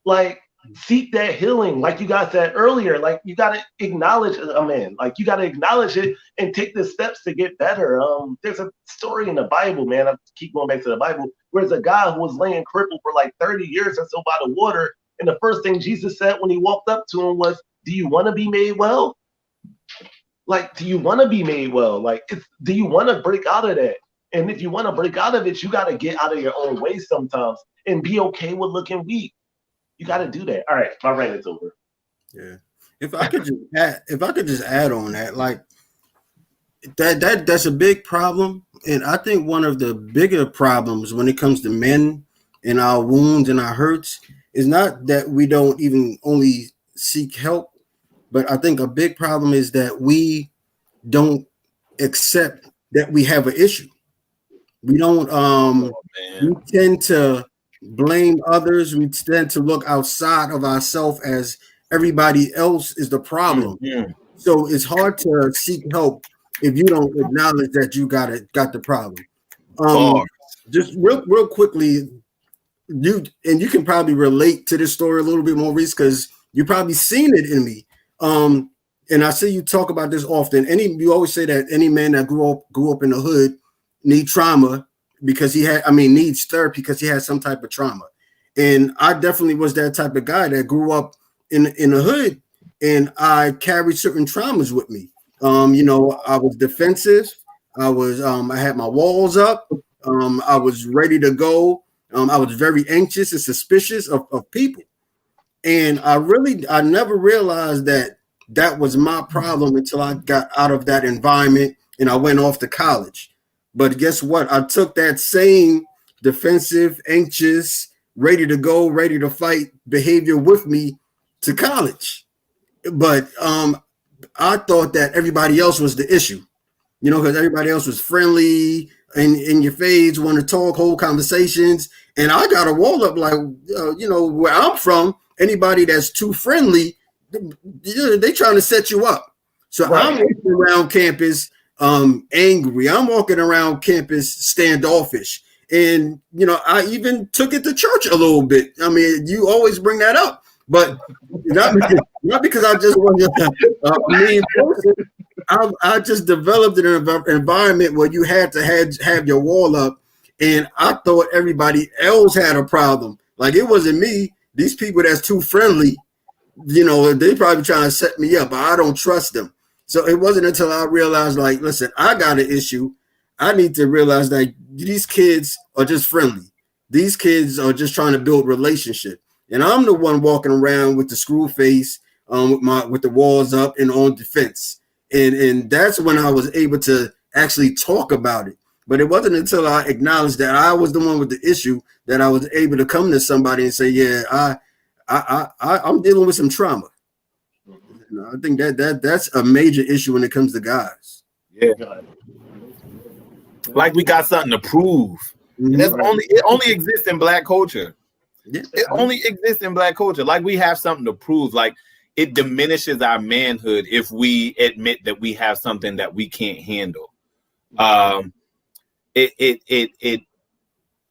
Like, seek that healing. Like you guys said earlier, like you got to acknowledge a man. Like you got to acknowledge it and take the steps to get better. There's a story in the Bible, man. I keep going back to the Bible, where there's a guy who was laying crippled for like 30 years or so by the water. And the first thing Jesus said when he walked up to him was, do you want to be made well? Like, do you want to be made well? Like, do you want to break out of that? And if you want to break out of it, you got to get out of your own way sometimes and be okay with looking weak. You got to do that. All right, my rant is over. Yeah. If I could just add on that, like that's a big problem. And I think one of the bigger problems when it comes to men and our wounds and our hurts is not that we don't even only seek help, but I think a big problem is that we don't accept that we have an issue. We don't we tend to blame others. We tend to look outside of ourselves as everybody else is the problem. Mm-hmm. So it's hard to seek help if you don't acknowledge that you got the problem. Just real quickly, you can probably relate to this story a little bit more, Reese, because you probably seen it in me. And I see you talk about this often. You always say that any man that grew up in the hood need trauma because needs therapy because he has some type of trauma. And I definitely was that type of guy that grew up in the hood, and I carried certain traumas with me. I was defensive. I had my walls up. I was ready to go. I was very anxious and suspicious of people. And I never realized that was my problem until I got out of that environment and I went off to college. But guess what? I took that same defensive, anxious, ready to go, ready to fight behavior with me to college. But I thought that everybody else was the issue, because everybody else was friendly and in your face, want to talk, hold conversations. And I got a wall up like, where I'm from, anybody that's too friendly, they trying to set you up. So right. I'm walking around campus angry. I'm walking around campus standoffish. And, I even took it to church a little bit. I mean, you always bring that up, but not because I just want to mean person. I just developed an environment where you had to have your wall up. And I thought everybody else had a problem. Like, it wasn't me. These people that's too friendly, they probably trying to set me up, but I don't trust them. So it wasn't until I realized, like, listen, I got an issue. I need to realize that these kids are just friendly. These kids are just trying to build relationship. And I'm the one walking around with the screw face, with the walls up and on defense. And that's when I was able to actually talk about it. But it wasn't until I acknowledged that I was the one with the issue that I was able to come to somebody and say, yeah, I'm dealing with some trauma. I think that's a major issue when it comes to guys. Yeah. Like we got something to prove. And it only exists in Black culture. Yeah. It only exists in Black culture. Like we have something to prove. Like it diminishes our manhood if we admit that we have something that we can't handle. It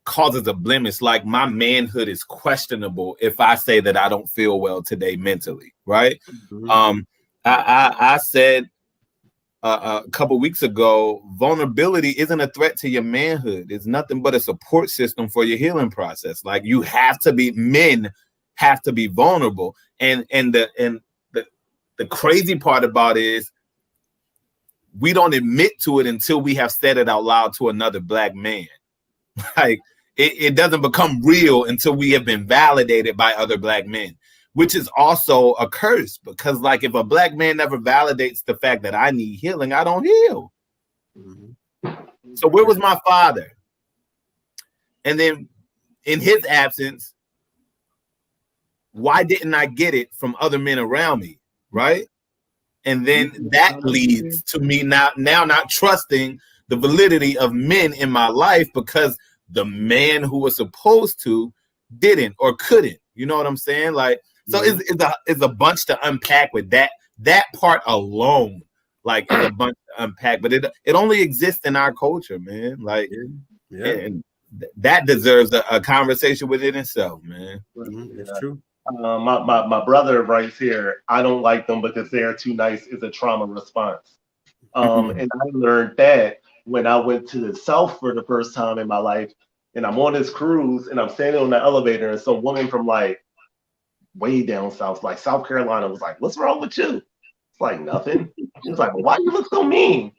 causes a blemish. Like my manhood is questionable if I say that I don't feel well today mentally, right? Mm-hmm. I said a couple weeks ago, vulnerability isn't a threat to your manhood. It's nothing but a support system for your healing process. Like you have to be, men have to be vulnerable. And the crazy part about it is we don't admit to it until we have said it out loud to another Black man. Like it doesn't become real until we have been validated by other Black men, which is also a curse because like if a Black man never validates the fact that I need healing, I don't heal. Mm-hmm. So where was my father? And then in his absence, why didn't I get it from other men around me? Right. And then that leads to me now not trusting the validity of men in my life because the man who was supposed to didn't or couldn't. You know what I'm saying? Like, so it's a bunch to unpack with that part alone. Like it's a bunch to unpack, but it only exists in our culture, man. Like, and that deserves a conversation within itself, man. It's true. My brother writes here, I don't like them because they are too nice is a trauma response. And I learned that when I went to the South for the first time in my life, and I'm on this cruise and I'm standing on the elevator and some woman from like way down south, like South Carolina, was like, "What's wrong with you?" It's like nothing. She was like, "Well, why you look so mean?"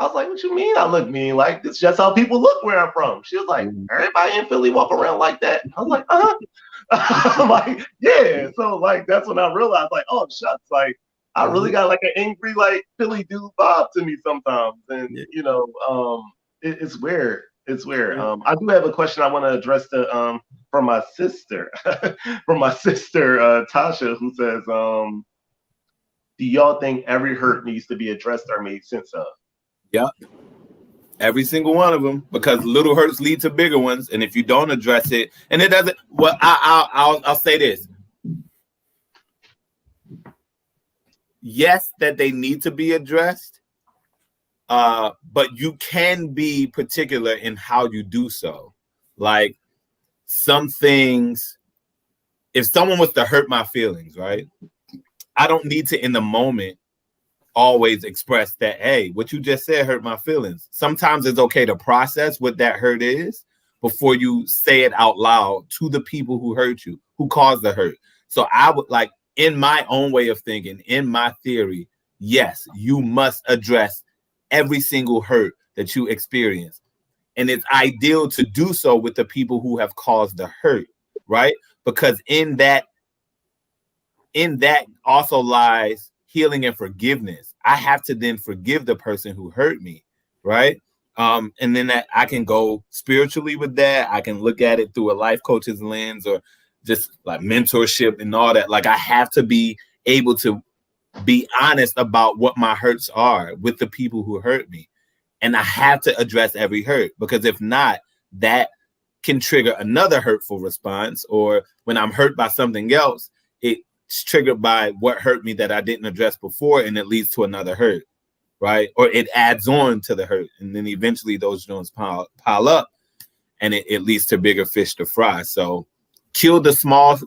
I was like, "What you mean I look mean? Like it's just how people look where I'm from." She was like, "Everybody in Philly walk around like that." I was like, I'm like, yeah. So like that's when I realized, like, oh shucks, like I really got like an angry like Philly dude vibe to me sometimes, and you know, it's weird. It's weird. I do have a question I want to address to from my sister, Tasha, who says, "Do y'all think every hurt needs to be addressed or made sense of?" Yep. Every single one of them, because little hurts lead to bigger ones, and if you don't address it, and it doesn't. Well, I'll say this. Yes, that they need to be addressed, but you can be particular in how you do so. Like some things, if someone was to hurt my feelings, right? I don't need to in the moment always express that, hey, what you just said hurt my feelings. Sometimes it's okay to process what that hurt is before you say it out loud to the people who hurt you, who caused the hurt. So I would like, in my own way of thinking, in my theory, yes, you must address every single hurt that you experience. And it's ideal to do so with the people who have caused the hurt, right? Because in that also lies healing and forgiveness. I have to then forgive the person who hurt me, right? And then that I can go spiritually with that. I can look at it through a life coach's lens or just like mentorship and all that. Like I have to be able to be honest about what my hurts are with the people who hurt me. And I have to address every hurt, because if not, that can trigger another hurtful response. Or when I'm hurt by something else, it's triggered by what hurt me that I didn't address before, and it leads to another hurt, right? Or it adds on to the hurt, and then eventually those joints pile up, and it leads to bigger fish to fry. So kill the small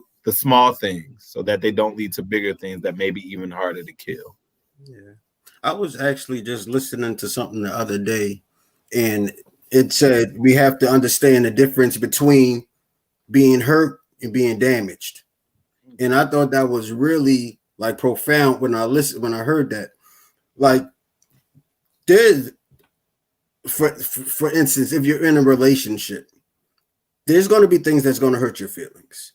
things so that they don't lead to bigger things that may be even harder to kill. Yeah, I was actually just listening to something the other day, and it said we have to understand the difference between being hurt and being damaged. And I thought that was really like profound when I heard that. Like for instance, if you're in a relationship, there's going to be things that's going to hurt your feelings.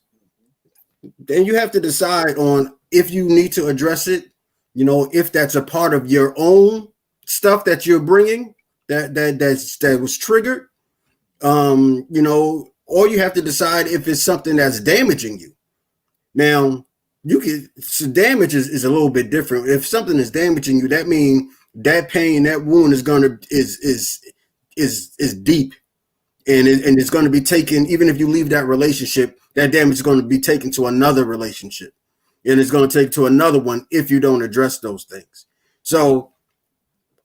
Then you have to decide on if you need to address it. You know, if that's a part of your own stuff that you're bringing that was triggered. You know, or you have to decide if it's something that's damaging you. Now, damage is a little bit different. If something is damaging you, that means that pain, that wound is deep, and it's going to be taken. Even if you leave that relationship, that damage is going to be taken to another relationship, and it's going to take to another one if you don't address those things. So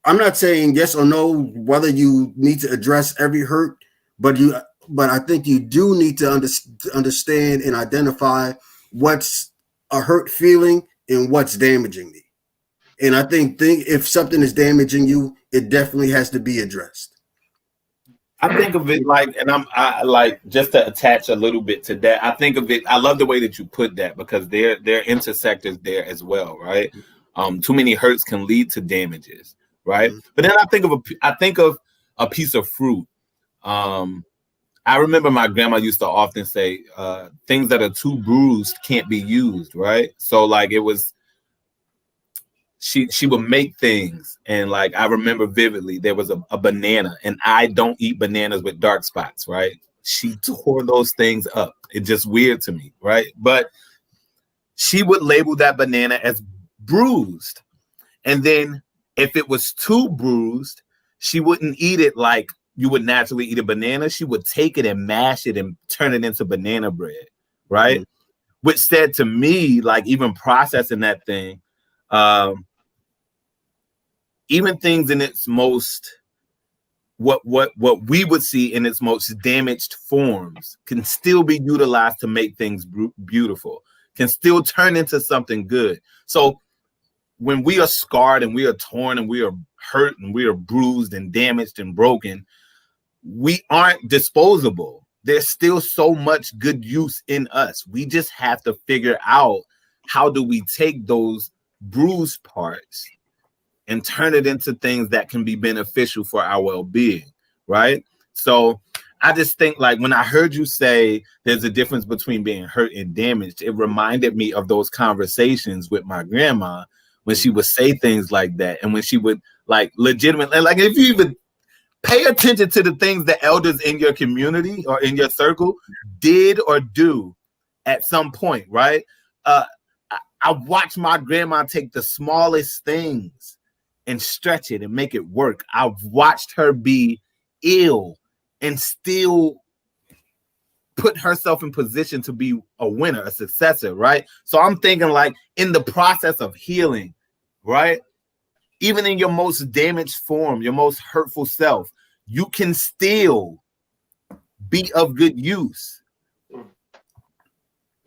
I'm not saying yes or no whether you need to address every hurt, but I think you do need to understand and identify what's a hurt feeling and what's damaging me. And I think if something is damaging you, it definitely has to be addressed. I think of it like, and I like just to attach a little bit to that. I think of it. I love the way that you put that because there are intersectors there as well, right? Too many hurts can lead to damages, right? But then I think of a piece of fruit. I remember my grandma used to often say, things that are too bruised can't be used, right? So like it was, she would make things, and like I remember vividly, there was a banana, and I don't eat bananas with dark spots, right? She tore those things up. It's just weird to me, right? But she would label that banana as bruised. And then if it was too bruised, she wouldn't eat it like you would naturally eat a banana. She would take it and mash it and turn it into banana bread, right? Mm-hmm. Which said to me, like even processing that thing, even things in its most, what we would see in its most damaged forms can still be utilized to make things beautiful, can still turn into something good. So when we are scarred and we are torn and we are hurt and we are bruised and damaged and broken, we aren't disposable. There's still so much good use in us. We just have to figure out how do we take those bruised parts and turn it into things that can be beneficial for our well-being, right? So I just think like when I heard you say there's a difference between being hurt and damaged, it reminded me of those conversations with my grandma when she would say things like that. And when she would like legitimately, like if you even pay attention to the things the elders in your community or in your circle did or do at some point, right? I watched my grandma take the smallest things and stretch it and make it work. I've watched her be ill and still put herself in position to be a winner, a successor, right? So I'm thinking like in the process of healing, right? Even in your most damaged form, your most hurtful self, you can still be of good use.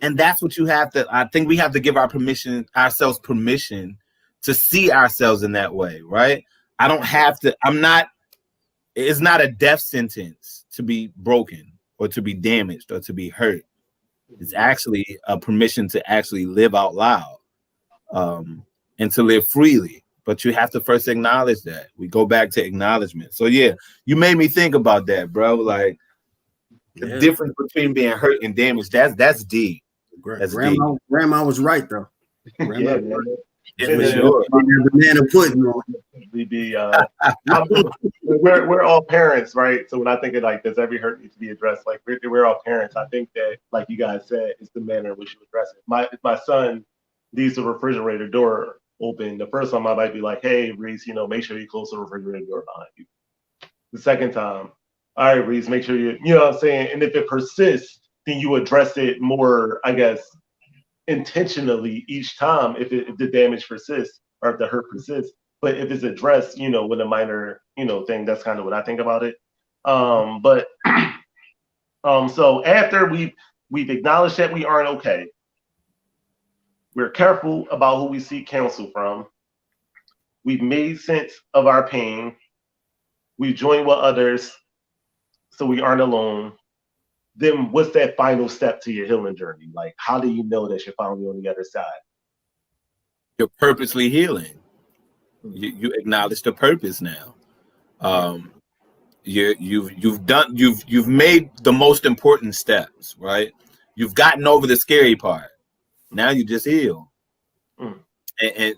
And that's what you have to, I think we have to give ourselves permission to see ourselves in that way, right? It's not a death sentence to be broken or to be damaged or to be hurt. It's actually a permission to actually live out loud and to live freely. But you have to first acknowledge that. We go back to acknowledgement. So yeah, you made me think about that, bro. Like the difference between being hurt and damaged, that's deep. Grandma was right though. Yeah, for sure. Banana pudding. We're all parents, right? So when I think of like, does every hurt need to be addressed? Like we're all parents. I think that, like you guys said, it's the manner in which you address it. If my son leaves the refrigerator door open, the first time I might be like, "Hey, Reese, make sure you close the refrigerator door behind you." The second time, "All right, Reese, make sure you know what I'm saying." And if it persists, then you address it more, I guess, intentionally each time if the damage persists or if the hurt persists. But if it's addressed, with a minor, thing, that's kind of what I think about it. So after we've acknowledged that we aren't okay, we're careful about who we seek counsel from. We've made sense of our pain. We've joined with others so we aren't alone. Then what's that final step to your healing journey? Like, how do you know that you're finally on the other side? You're purposely healing. You acknowledge the purpose now. You've made the most important steps, right? You've gotten over the scary part. Now you just heal. Mm.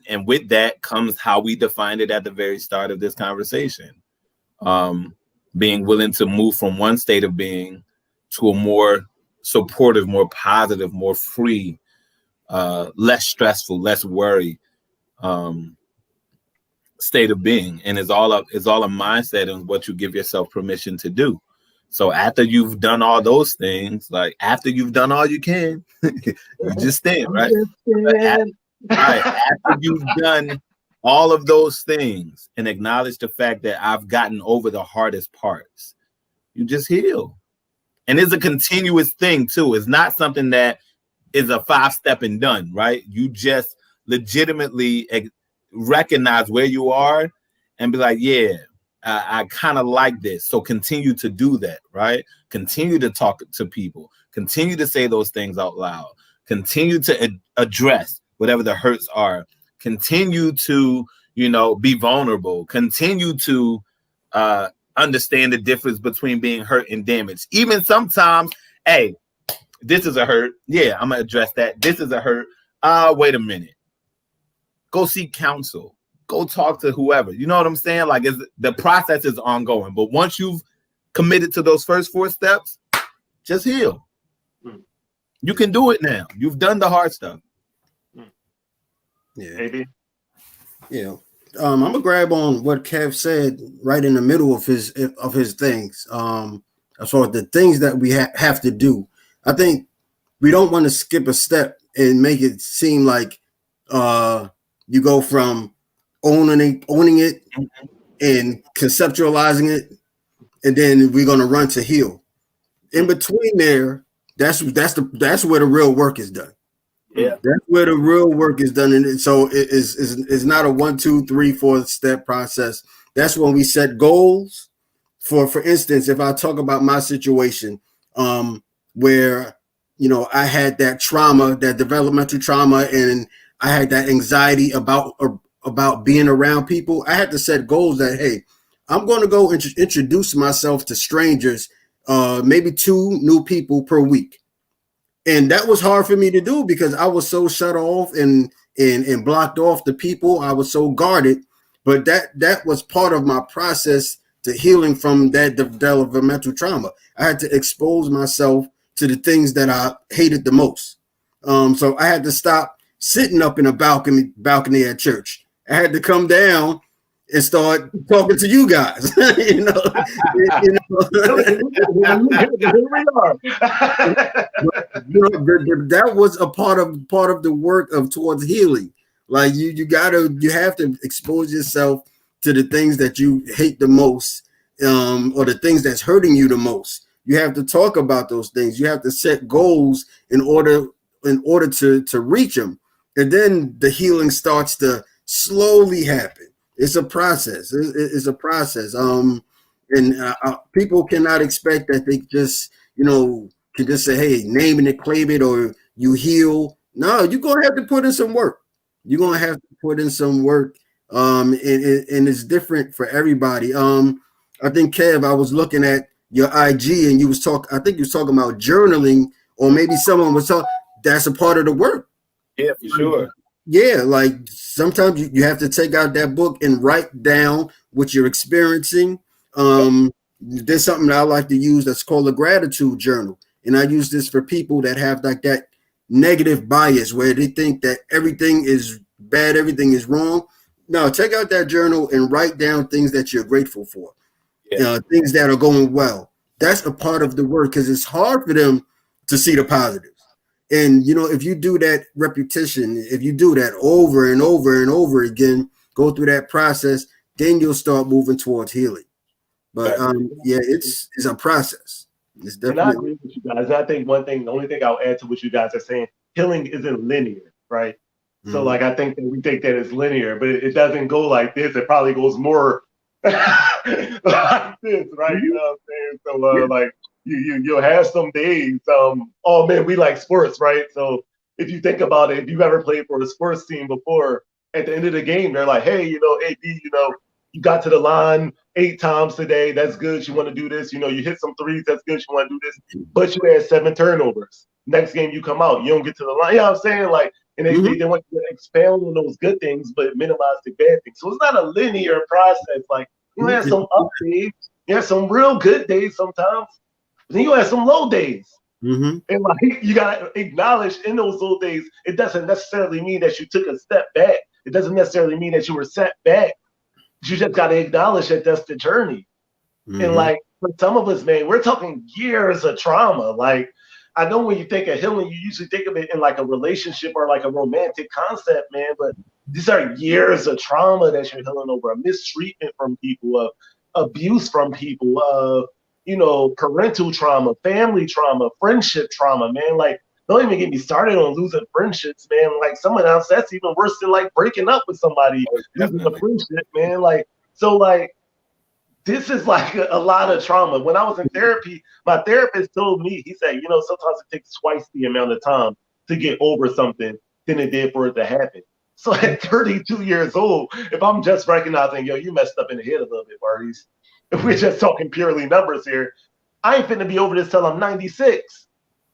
And with that comes how we defined it at the very start of this conversation. Being willing to move from one state of being to a more supportive, more positive, more free, less stressful, less worry state of being. And it's all a mindset and what you give yourself permission to do. So after you've done all those things, like after you've done all you can, you just stand, right? After you've done all of those things and acknowledge the fact that I've gotten over the hardest parts, you just heal. And it's a continuous thing too. It's not something that is a 5-step and done, right? You just legitimately recognize where you are and be like, yeah, I kind of like this. So continue to do that, right? Continue to talk to people. Continue to say those things out loud. Continue to address whatever the hurts are. Continue to, be vulnerable. Continue to understand the difference between being hurt and damaged. Even sometimes, hey, this is a hurt. Yeah, I'm going to address that. This is a hurt. Wait a minute. Go seek counsel. Go talk to whoever. You know what I'm saying? Like, the process is ongoing. But once you've committed to those first 4 steps, just heal. You can do it now. You've done the hard stuff. Yeah. Maybe. Yeah. I'm gonna grab on what Kev said right in the middle of his things. As far as the things that we have to do, I think we don't want to skip a step and make it seem like you go from owning it and conceptualizing it, and then we're gonna run to heal. In between there, that's where the real work is done. Yeah, that's where the real work is done, and so it is not a 1, 2, 3, 4 step process. That's when we set goals. For instance, if I talk about my situation, where I had that trauma, that developmental trauma, and I had that anxiety about being around people, I had to set goals that, hey, I'm going to go introduce myself to strangers, maybe 2 new people per week. And that was hard for me to do because I was so shut off and blocked off the people. I was so guarded, but that was part of my process to healing from that developmental trauma. I had to expose myself to the things that I hated the most. So I had to stop sitting up in a balcony at church. I had to come down and start talking to you guys. Here we are. That was a part of the work of towards healing. Like you have to expose yourself to the things that you hate the most, or the things that's hurting you the most. You have to talk about those things. You have to set goals in order to reach them, and then the healing starts to slowly happen. It's a process. It's a process. And people cannot expect that they just, can just say, hey, name it and claim it, or you heal. No, you're going to have to put in some work. You're going to have to put in some work. And it's different for everybody. I think, Kev, I was looking at your IG and I think you was talking about journaling, or maybe someone was talking, that's a part of the work. Yeah, for sure. Yeah, like sometimes you have to take out that book and write down what you're experiencing. There's something that I like to use that's called a gratitude journal. And I use this for people that have like that negative bias where they think that everything is bad, everything is wrong. No, take out that journal and write down things that you're grateful for, things that are going well. That's a part of the work because it's hard for them to see the positives. And, if you do that repetition, if you do that over and over and over again, go through that process, then you'll start moving towards healing. But it's a process. It's definitely. And I agree with you guys. I think the only thing I'll add to what you guys are saying, healing isn't linear, right? Mm-hmm. So like, I think that we think that it's linear, but it doesn't go like this. It probably goes more like this, right? You know what I'm saying? So like, you'll have some days. Oh man, we like sports, right? So if you think about it, if you've ever played for a sports team before, at the end of the game, they're like, hey, AD, you got to the line 8 times today. That's good. You want to do this. You know, you hit some threes. That's good. You want to do this. But you had 7 turnovers. Next game you come out, you don't get to the line. You know what I'm saying? Like, and they want you to expound on those good things, but minimize the bad things. So it's not a linear process. Like, you have some up days. You have some real good days sometimes. Then you have some low days. And like you gotta acknowledge in those low days, it doesn't necessarily mean that you took a step back. It doesn't necessarily mean that you were set back. You just gotta acknowledge that that's the journey. And like for some of us, man, we're talking years of trauma. Like I know when you think of healing, you usually think of it in like a relationship or like a romantic concept, man. But these are years of trauma that you're healing over, a mistreatment from people, of abuse from people, of you know, parental trauma, family trauma, friendship trauma, man. Like, don't even get me started on losing friendships, man. Like, someone else, that's even worse than like breaking up with somebody, losing a friendship, man. Like, so, like, this is like a lot of trauma. When I was in therapy, my therapist told me, he said, you know, sometimes it takes twice the amount of time to get over something than it did for it to happen. So at 32 years old, if I'm just recognizing, yo, you messed up in the head a little bit, Maurice, if we're just talking purely numbers here, I ain't finna be over this till I'm 96.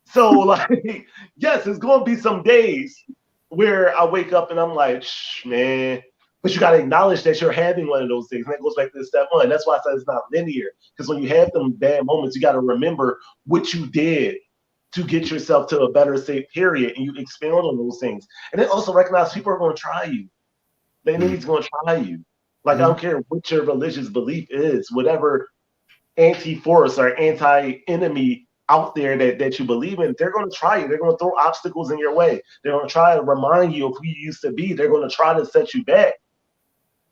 So like, yes, it's gonna be some days where I wake up and I'm like, man, but you gotta acknowledge that you're having one of those days. And that goes back to step one. That's why I said it's not linear. Because when you have them bad moments, you gotta remember what you did to get yourself to a better state, period. And you expand on those things. And then also recognize people are gonna try you. The enemy's gonna try you. Like, I don't care what your religious belief is, whatever anti-force or anti-enemy out there that you believe in, they're going to try you. They're going to throw obstacles in your way. They're going to try to remind you of who you used to be. They're going to try to set you back.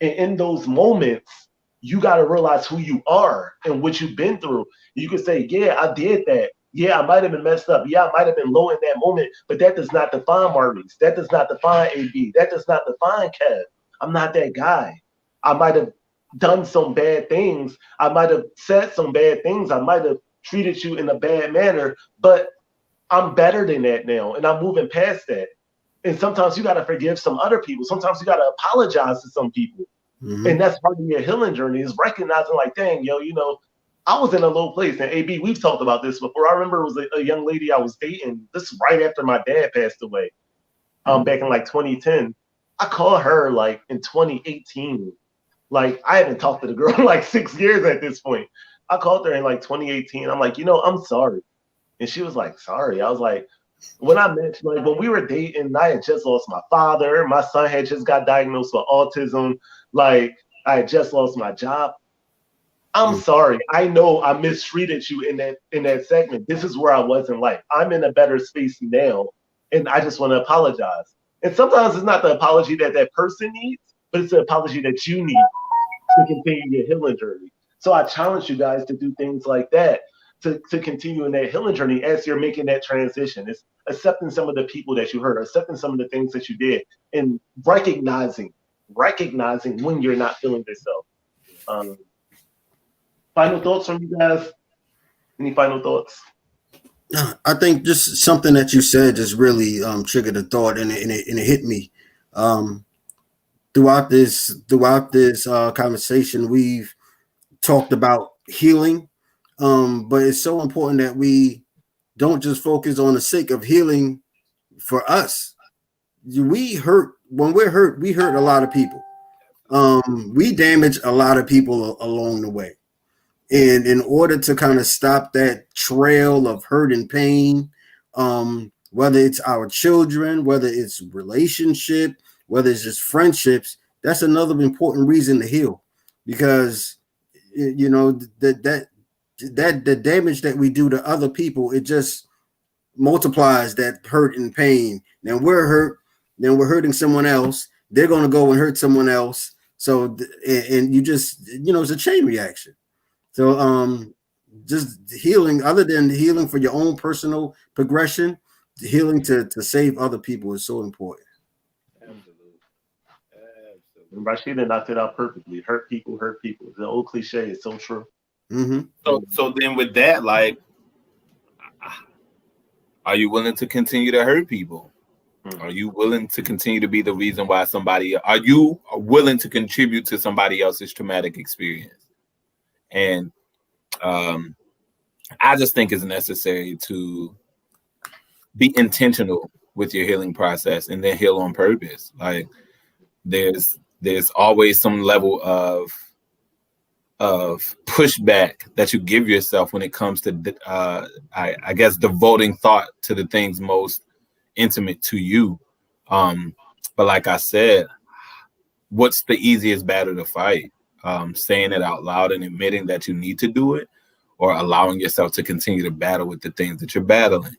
And in those moments, you got to realize who you are and what you've been through. You can say, yeah, I did that. Yeah, I might have been messed up. Yeah, I might have been low in that moment, but that does not define Maurice. That does not define AB. That does not define Kev. I'm not that guy. I might have done some bad things. I might have said some bad things. I might have treated you in a bad manner, but I'm better than that now, and I'm moving past that. And sometimes you got to forgive some other people. Sometimes you got to apologize to some people. And that's part of your healing journey, is recognizing like, dang, yo, you know, I was in a low place. And AB, we've talked about this before. I remember it was a young lady I was dating. This is right after my dad passed away, back in like 2010. I called her like in 2018. Like, I haven't talked to the girl in like 6 years at this point. I called her in like 2018. I'm like, you know, I'm sorry. And she was like, sorry. I was like, when I met, like, when we were dating, I had just lost my father. My son had just got diagnosed with autism. Like, I had just lost my job. I'm sorry. I know I mistreated you in that segment. This is where I was in life. I'm in a better space now, and I just want to apologize. And sometimes it's not the apology that that person needs, but it's the apology that you need to continue your healing journey. So I challenge you guys to do things like that, to continue in that healing journey as you're making that transition. It's accepting some of the people that you hurt, accepting some of the things that you did, and recognizing when you're not feeling yourself. Final thoughts from you guys? Any final thoughts? I think just something that you said just really triggered a thought, and it hit me. Throughout this conversation, we've talked about healing, but it's so important that we don't just focus on the sake of healing for us. We hurt when we're hurt. We hurt a lot of people. We damage a lot of people along the way. And in order to kind of stop that trail of hurt and pain, whether it's our children, whether it's relationship, whether it's just friendships, that's another important reason to heal, because you know that the damage that we do to other people, it just multiplies that hurt and pain. Then we're hurt, then we're hurting someone else. They're going to go and hurt someone else. So and you just, you know, it's a chain reaction. So just healing, other than healing for your own personal progression, healing to save other people is so important. And Rashida knocked it out perfectly. Hurt people. The old cliche is so true. So then with that, like, are you willing to continue to hurt people? Are you willing to continue to be the reason why are you willing to contribute to somebody else's traumatic experience? And I just think it's necessary to be intentional with your healing process and then heal on purpose. Like there's always some level of pushback that you give yourself when it comes to I guess devoting thought to the things most intimate to you. But like I said, what's the easiest battle to fight? Saying it out loud and admitting that you need to do it, or allowing yourself to continue to battle with the things that you're battling.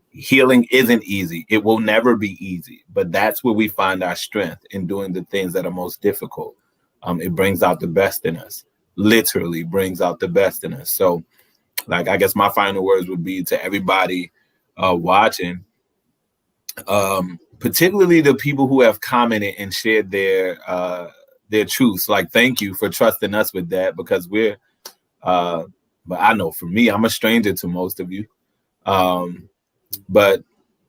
Healing isn't easy. It will never be easy, but that's where we find our strength in doing the things that are most difficult. It brings out the best in us, literally brings out the best in us. So like, I guess my final words would be to everybody watching, particularly the people who have commented and shared their truths. Like, thank you for trusting us with that, because but I know for me, I'm a stranger to most of you. But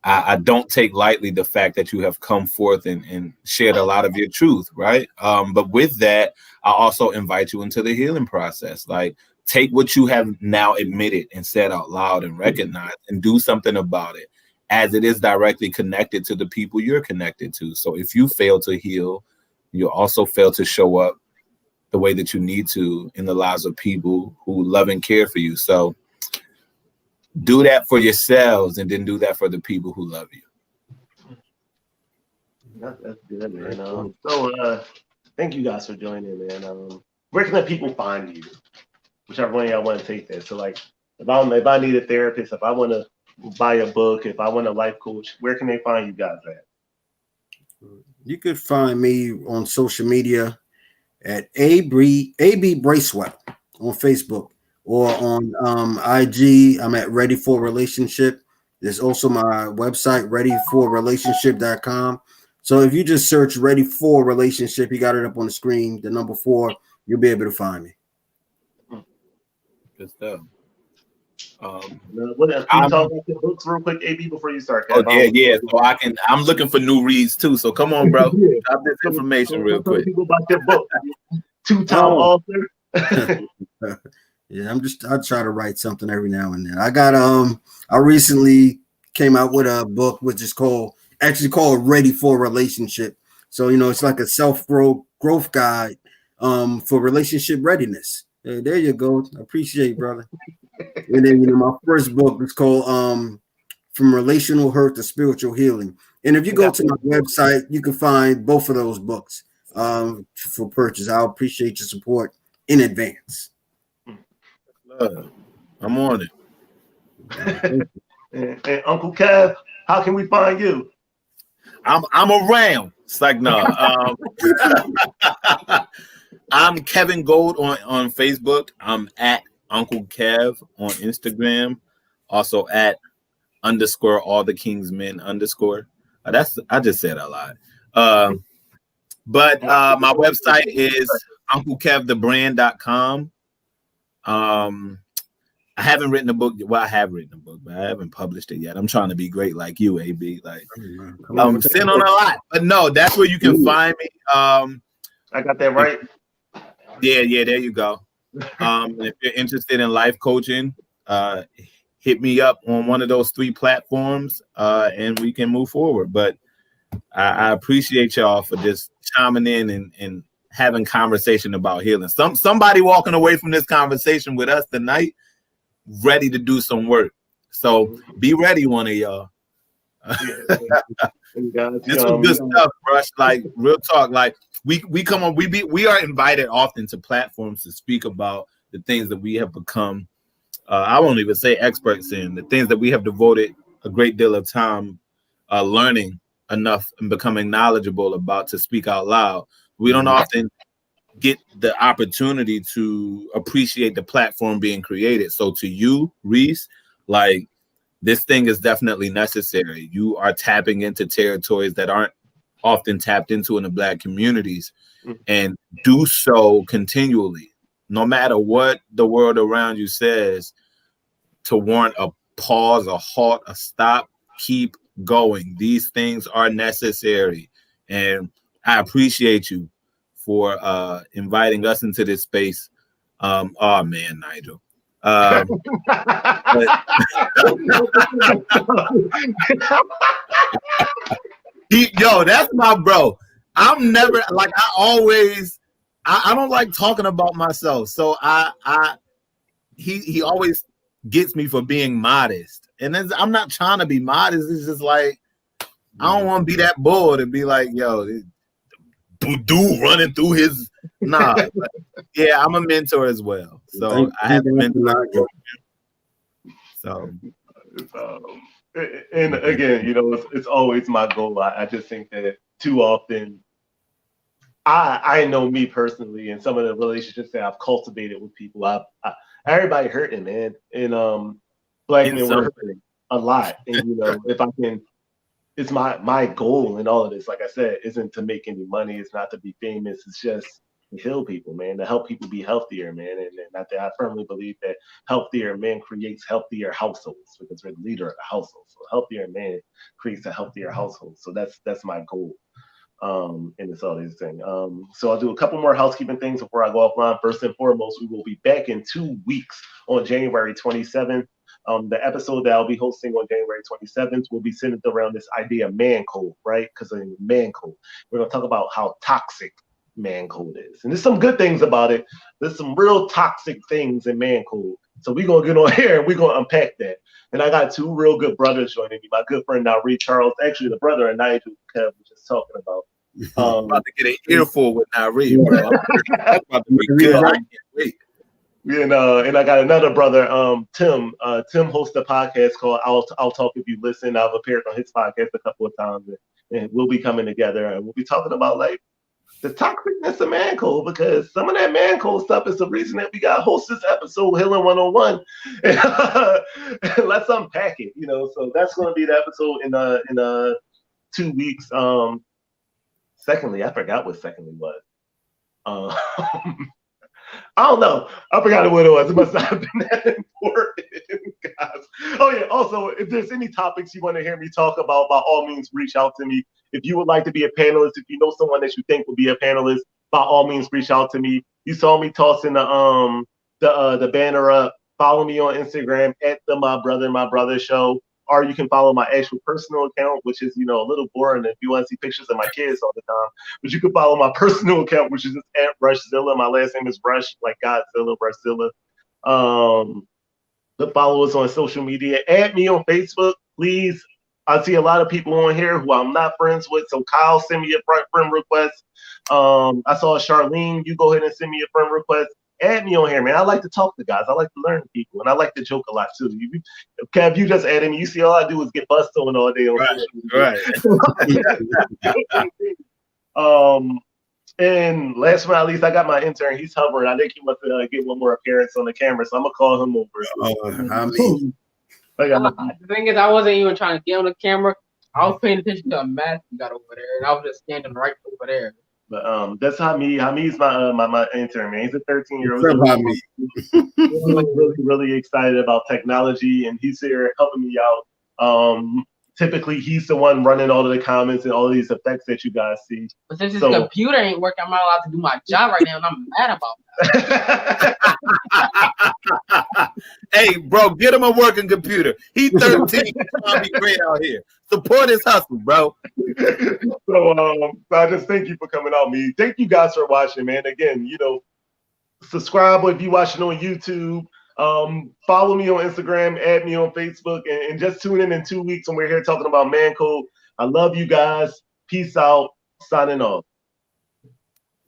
I don't take lightly the fact that you have come forth and shared a lot of your truth, right? But with that, I also invite you into the healing process. Like, take what you have now admitted and said out loud and recognized and do something about it, as it is directly connected to the people you're connected to. So if you fail to heal, you also fail to show up the way that you need to in the lives of people who love and care for you. So do that for yourselves, and then do that for the people who love you. That's good, man. So thank you guys for joining, man. Where can the people find you? Whichever one y'all want to take that. So like, if I need a therapist, if I want to buy a book, if I want a life coach, where can they find you guys at? You could find me on social media at AB Bracewell on Facebook, or on IG. I'm at Ready for Relationship. There's also my website, readyforrelationship.com. So if you just search Ready for Relationship, you got it up on the screen, the number 4, you'll be able to find me. Good stuff. What else? Can you talk about the books real quick, AB, before you start? Oh, yeah. So I'm looking for new reads too. So come on, bro. Drop this information real quick. People about your book. 2-time author. Yeah, I try to write something every now and then. I recently came out with a book which is called Ready for Relationship. So, it's like a self-growth guide for relationship readiness. There you go. I appreciate it, brother. And then, my first book is called From Relational Hurt to Spiritual Healing. And if you go to my website, you can find both of those books for purchase. I appreciate your support in advance. I'm on it. And Uncle Kev, how can we find you? I'm around. It's like, no. I'm Kevin Gold on Facebook. I'm at Uncle Kev on Instagram. Also at _ all the King's Men _ I just said a lot. But my website is unclekevthebrand.com. I haven't written a book. Well, I have written a book, but I haven't published it yet. I'm trying to be great like you, AB. Like, I'm sitting on a lot. But no, that's where you can find me. I got that right. Yeah, there you go. If you're interested in life coaching, hit me up on one of those 3 platforms, and we can move forward. But I appreciate y'all for just chiming in and having conversation about healing. Somebody walking away from this conversation with us tonight, ready to do some work. So be ready, one of y'all. This was good stuff, Rush. Like, real talk. Like, we come on. We are invited often to platforms to speak about the things that we have become. I won't even say experts in, the things that we have devoted a great deal of time learning enough and becoming knowledgeable about to speak out loud. We don't often get the opportunity to appreciate the platform being created. So to you, Reese, like, this thing is definitely necessary. You are tapping into territories that aren't often tapped into in the Black communities, and do so continually, no matter what the world around you says, to warrant a pause, a halt, a stop. Keep going. These things are necessary, and I appreciate you for inviting us into this space. Oh man, Nigel. Yo, that's my bro. I'm never like I don't like talking about myself. So he always gets me for being modest. And I'm not trying to be modest. It's just like I don't want to be that bull to be like, yo, dude running through his yeah, I'm a mentor as well. So I have a mentor. So and again, you know, it's always my goal. I just think that too often I know me personally and some of the relationships that I've cultivated with people, everybody hurting, man. And black men were hurting a lot. And you know, if I can, it's my goal in all of this, like I said, isn't to make any money, it's not to be famous, it's just to heal people, man, to help people be healthier, man. And I firmly believe that healthier men creates healthier households because we're the leader of the household. So a healthier man creates a healthier household. So that's my goal in this all these thing. So I'll do a couple more housekeeping things before I go offline. First and foremost, we will be back in 2 weeks on January 27th. The episode that I'll be hosting on January 27th will be centered around this idea of man code, right? Because in man code, we're going to talk about how toxic man code is. And there's some good things about it. There's some real toxic things in man code. So we're going to get on here and we're going to unpack that. And I got two real good brothers joining me. My good friend Nari Charles, actually the brother of Nigel Kev was just talking about. I'm about to get an earful with Nari, bro. That's about to be good. I can't wait. And I got another brother, Tim. Tim hosts a podcast called I'll Talk If You Listen. I've appeared on his podcast a couple of times, and we'll be coming together and we'll be talking about like the toxicness of man code, because some of that man code stuff is the reason that we got host this episode, Healing 101. And let's unpack it, you know. So that's going to be the episode in 2 weeks. Secondly, I forgot what secondly was. I don't know. I forgot what it was. It must not have been that important, guys. Oh yeah. Also, if there's any topics you want to hear me talk about, by all means, reach out to me. If you would like to be a panelist, if you know someone that you think will be a panelist, by all means, reach out to me. You saw me tossing the banner up. Follow me on Instagram at My Brother Show, or you can follow my actual personal account, which is, you know, a little boring if you want to see pictures of my kids all the time. But you can follow my personal account, which is just at Rushzilla. My last name is Rush, like Godzilla, Rushzilla. But follow us on social media. Add me on Facebook, please. I see a lot of people on here who I'm not friends with. So Kyle, send me a friend request. I saw Charlene. You go ahead and send me a friend request. Add me on here, man. I like to talk to guys. I like to learn to people, and I like to joke a lot too. Kev, you just added me. You see, all I do is get bust on all day. Right. And last but not least, I got my intern. He's hovering. I think he must get one more appearance on the camera, so I'm gonna call him over. The thing is, I wasn't even trying to get on the camera. I was paying attention to a mask you got over there, and I was just standing right over there. But that's Hamid. Hamid's my intern, man. He's a 13-year-old. Really excited about technology, and he's here helping me out. Typically, he's the one running all of the comments and all of these effects that you guys see. But since his computer ain't working, I'm not allowed to do my job right now, and I'm mad about that. Hey, bro, get him a working computer. He's 13. He's trying to be great out here. Support his hustle, bro. So I just thank you for coming out, me. Thank you guys for watching, man. Again, you know, subscribe if you're watching on YouTube. Follow me on Instagram, add me on Facebook, and just tune in 2 weeks when we're here talking about man code. I love you guys. Peace out. Signing off.